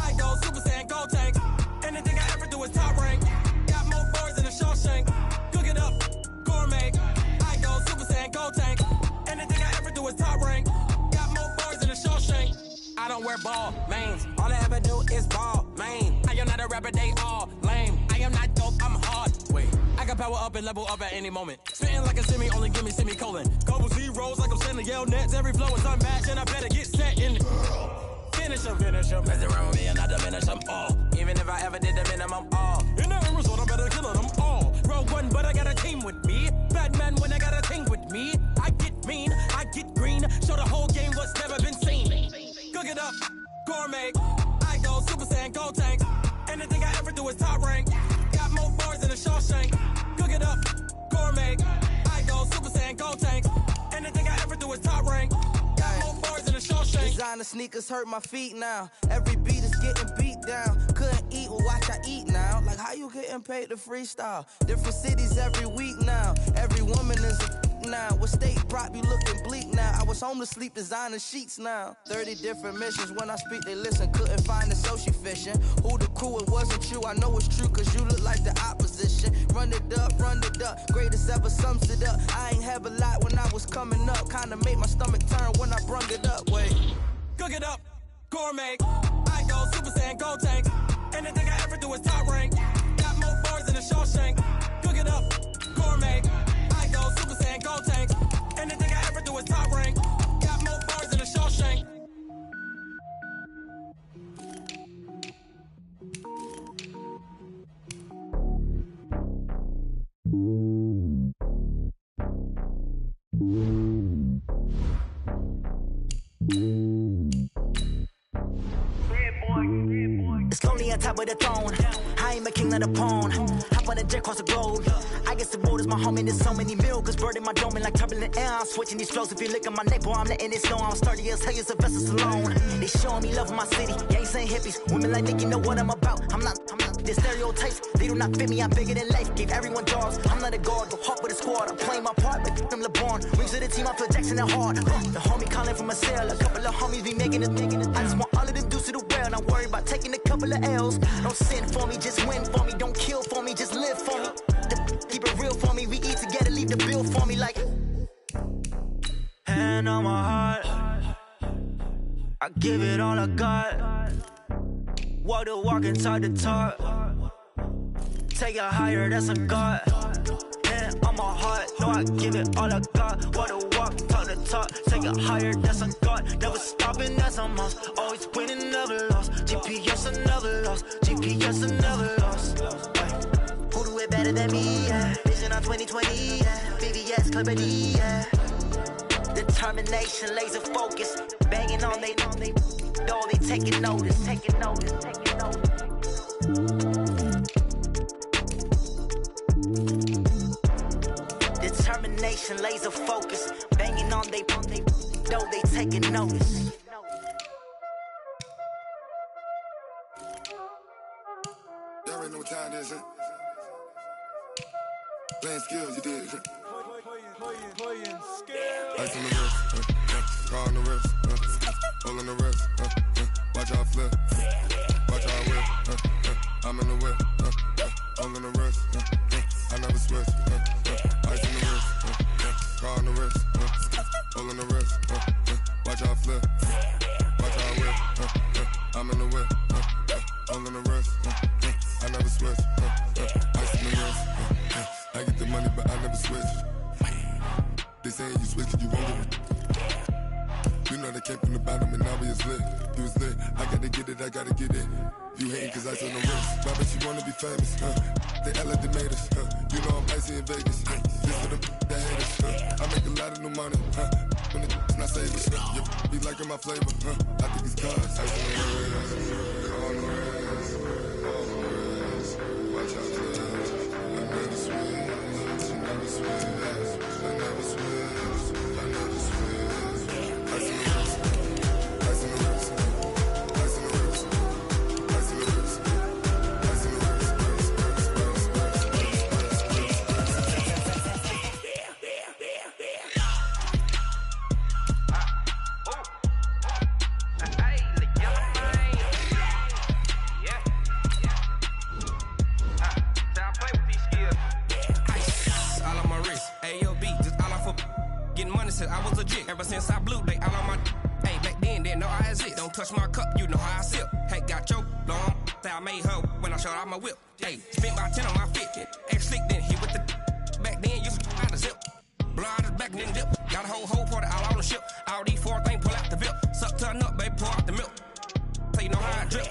I go Super Saiyan, gold tank. Anything I ever do is top rank. Got more boys than a Shawshank. Cook it up, gourmet. I go Super Saiyan, gold tank. Anything I ever do is top rank. Got more boys than a Shawshank. I don't wear ball mains. All I ever do is ball main. I am not a rapper, they all lame. I am not dope, I'm hard. Wait, I can power up and level up at any moment. Spitting like a semi, only give me semicolon. Couple zeros like I'm sending yell nets. Every flow is unmatched and I better get set in. Finish them. Mess around with me and I diminish them all. Even if I ever did the minimum all. In that result, I better kill them all. Rogue one, but I got a team with me. Batman when I got a team with me. I get mean, I get green. Show the whole game what's never been seen. Cook it up, gourmet. I go Super Saiyan, gold tank. Anything I ever do is top rank. Got more bars than a Shawshank. Cook it up, gourmet. I go Super Saiyan, gold tank. Anything I ever do is top rank. Got more bars than a Shawshank.
Designer sneakers hurt my feet now. Every beat is getting beat down. Couldn't eat, well watch I eat now. Like how you getting paid to freestyle? Different cities every week now. Every woman is a now. With state prop, you looking bleak now. I was home to sleep, designer sheets now. 30 different missions. When I speak, they listen. Couldn't find the social fishing. Who the crew, it wasn't you. I know it's true, cause you look like the opposition. Run it up. Greatest ever sums it up. I ain't have a lot when I was coming up. Kinda made my stomach turn when I brung it up. Wait.
Cook it up, gourmet. I go Super Saiyan, gold tank. Anything I ever do is top rank. Got more bars than a Shawshank. Cook it up, gourmet. I go Super Saiyan, gold tank. Anything I ever do is top rank. Got more bars than a Shawshank.
It's lonely on top of the throne. I ain't a king of the pawn. Hop on a jet across the globe. I guess the road is my home and there's so many milkers bird in my dome and like turbulent air. I'm switching these flows. If you look at my neck, boy, I'm letting it snow. I'm sturdy as hell, as a vessel alone. They showing me love in my city. Gangs and hippies. Women like Nick, you know what I'm about. I'm not the stereotypes. They do not fit me. I'm bigger than life. Gave everyone jobs. I'm not a guard. Go hard with a squad. I'm playing my part. Like I'm LeBron. Rings of the team. I feel Jackson and hard. The homie calling from a cell. A couple of homies be making it. I just want all of them dudes to the well. Not worry about taking a couple of L's. Don't sin for me. Just win for me. Don't kill for me. Just live for me. Keep it real for me. We eat together. Leave the bill for me like. Hand on my heart. I give it all I got. Walk the walk and talk the talk. Take it higher, that's a God. Hand on my heart, no, I give it all I got. Walk the walk, talk the talk. Take it higher, that's a God. Never stopping, that's a must. Always winning, never lost. GPS, I never lost. GPS, I never lost. Who do it better than me? Yeah. Vision on 2020, yeah. VVS, Clarity, yeah. Determination, laser focus. Banging on they door, they taking notice. Determination, laser focus. Banging on they door, they taking notice.
Y'all already know what time it is, huh? Playing skills, you did, huh? Playing skills. Ice on the wrist, car on the wrist, hole on the wrist, watch out flip, watch out whip, I'm in the whip, hole on the wrist, I never switch, ice on the wrist, car on the wrist, hole on the wrist, watch out flip, watch out whip, I'm in the whip, hole on the wrist, I never switch, ice on the wrist, I get the money but I never switch. They saying you switch 'cause you won't get it. You know they came from the bottom and now we is lit. You was lit, I gotta get it, I gotta get it. You hating 'cause ice on the wrist. Why bet you wanna be famous, They hella they made us, You know I'm icy in Vegas, This for the that hate us, I make a lot of new money, When it's not savers, You be liking my flavor, I think it's cause ice on the wrist, on the wrist, on the wrist. Watch out, cause I never switch, I never switch. I never switch, I never switch. I see
ever since I blew, they all on my. Hey, back then, didn't know I had it. Don't touch my cup, you know how I sip. Hey, got your long. Say I made her when I showed out my whip. Hey, spent about 10 on my fit. X slick, then hit with the. Back then, used to out the zip. Blood is back, then dip. Got a whole party all on the ship. All these 4 things, pull out the VIP. Suck, turn up, baby, pour out the milk. So you know how I drip.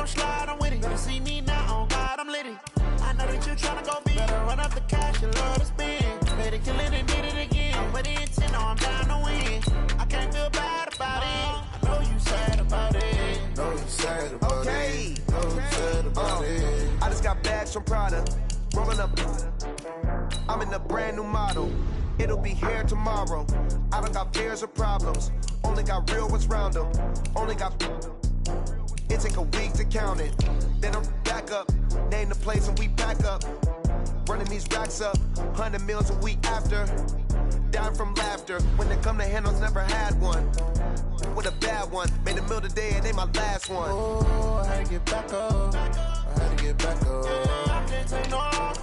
Slide, I'm with it. Gonna see me now, on God, I'm litty. I know that you tryna go big. Better run up the cash, you love to spend. Better kill it and did it again. I'm with the intent, no, I'm down to win. I can't feel bad about it. I know you sad about it.
Know you sad about it.
Okay.
bags from Prada. Rolling up, I'm in a brand new model. It'll be here tomorrow. I don't got fears or problems. Only got real ones round them. Only got. It take a week to count it. Then I'm back up. Name the place and we pack up. Running these racks up. 100 meals a week after. Down from laughter. When they come to handles, never had one. With a bad one. Made a meal today and ain't my last one.
Oh, I had to get back up. I had to get back up.
I can't take no off.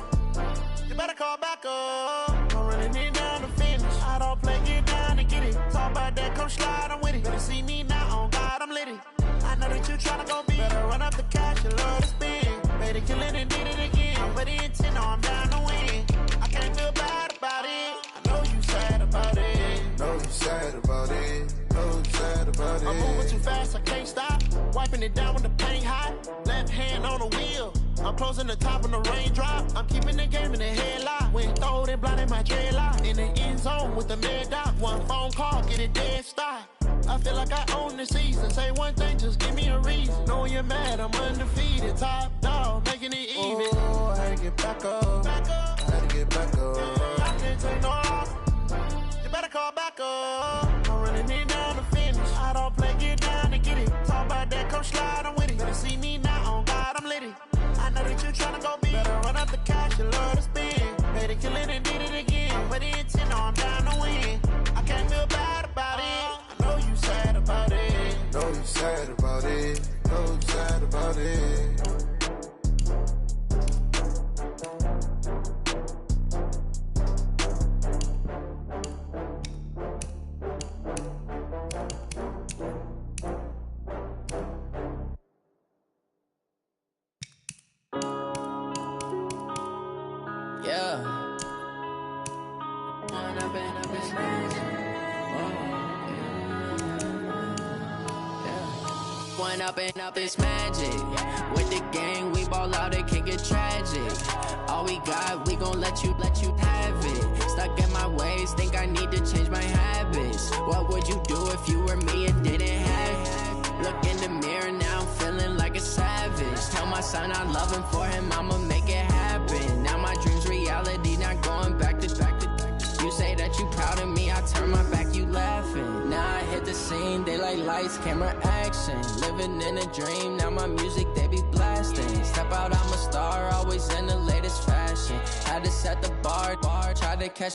You better call back up. I'm running it down to finish. I don't play, get down to get it. Talk about that, come slide, I'm with it. Better see me now, on God, I'm litty. I know that you tryna go big. Better run up the cash, you love to spin. Made it, kill it, and did it again. I'm ready intent, I'm down to win. I can't feel bad about it. I know you sad about it.
Know you sad about it. Know you sad about it.
I'm moving too fast, I can't stop. Wiping it down when the paint hot. Left hand on the wheel. I'm closing the top when the raindrop. I'm keeping the game in the headlock. When throwed and blinded my dreadlock. In the end zone with the mad dot. One phone call, get it dead stop. I feel like I own the season. Say one thing, just give me a reason. Knowing you're mad, I'm undefeated. Top dog, making it even.
Oh, I had to get back up.
Back up.
I had to get back up.
I can't take no off. You better call back up. I'm running it down to finish. I don't play, get down to get it. Talk about that, come slide, I'm with it. Better see me now, on God, I'm litty. I know that you tryna go big. Better run up the cash, you love to spin. Made it, kill it, and did it again. But the intent, I'm down to win. I can't feel bad about it. I know you sad about it.
Know you sad about it. Know you sad about it.
Up it's magic. With the gang, we ball out, it can get tragic. All we got, we gon' let you have it. Stuck in my ways, think I need to change my habits. What would you do if you were me and didn't have it? Look in the mirror, now I'm feeling like a savage. Tell my son I love him, for him I'ma make it happen. Now my dream's reality, not going back to. You say that you proud of me, I turn my back, you laughing. Now I hit the scene, they like lights, camera, action. Living in a dream, now my music, they be blasting. Step out, I'm a star, always in the latest fashion. Had to set the bar, try to catch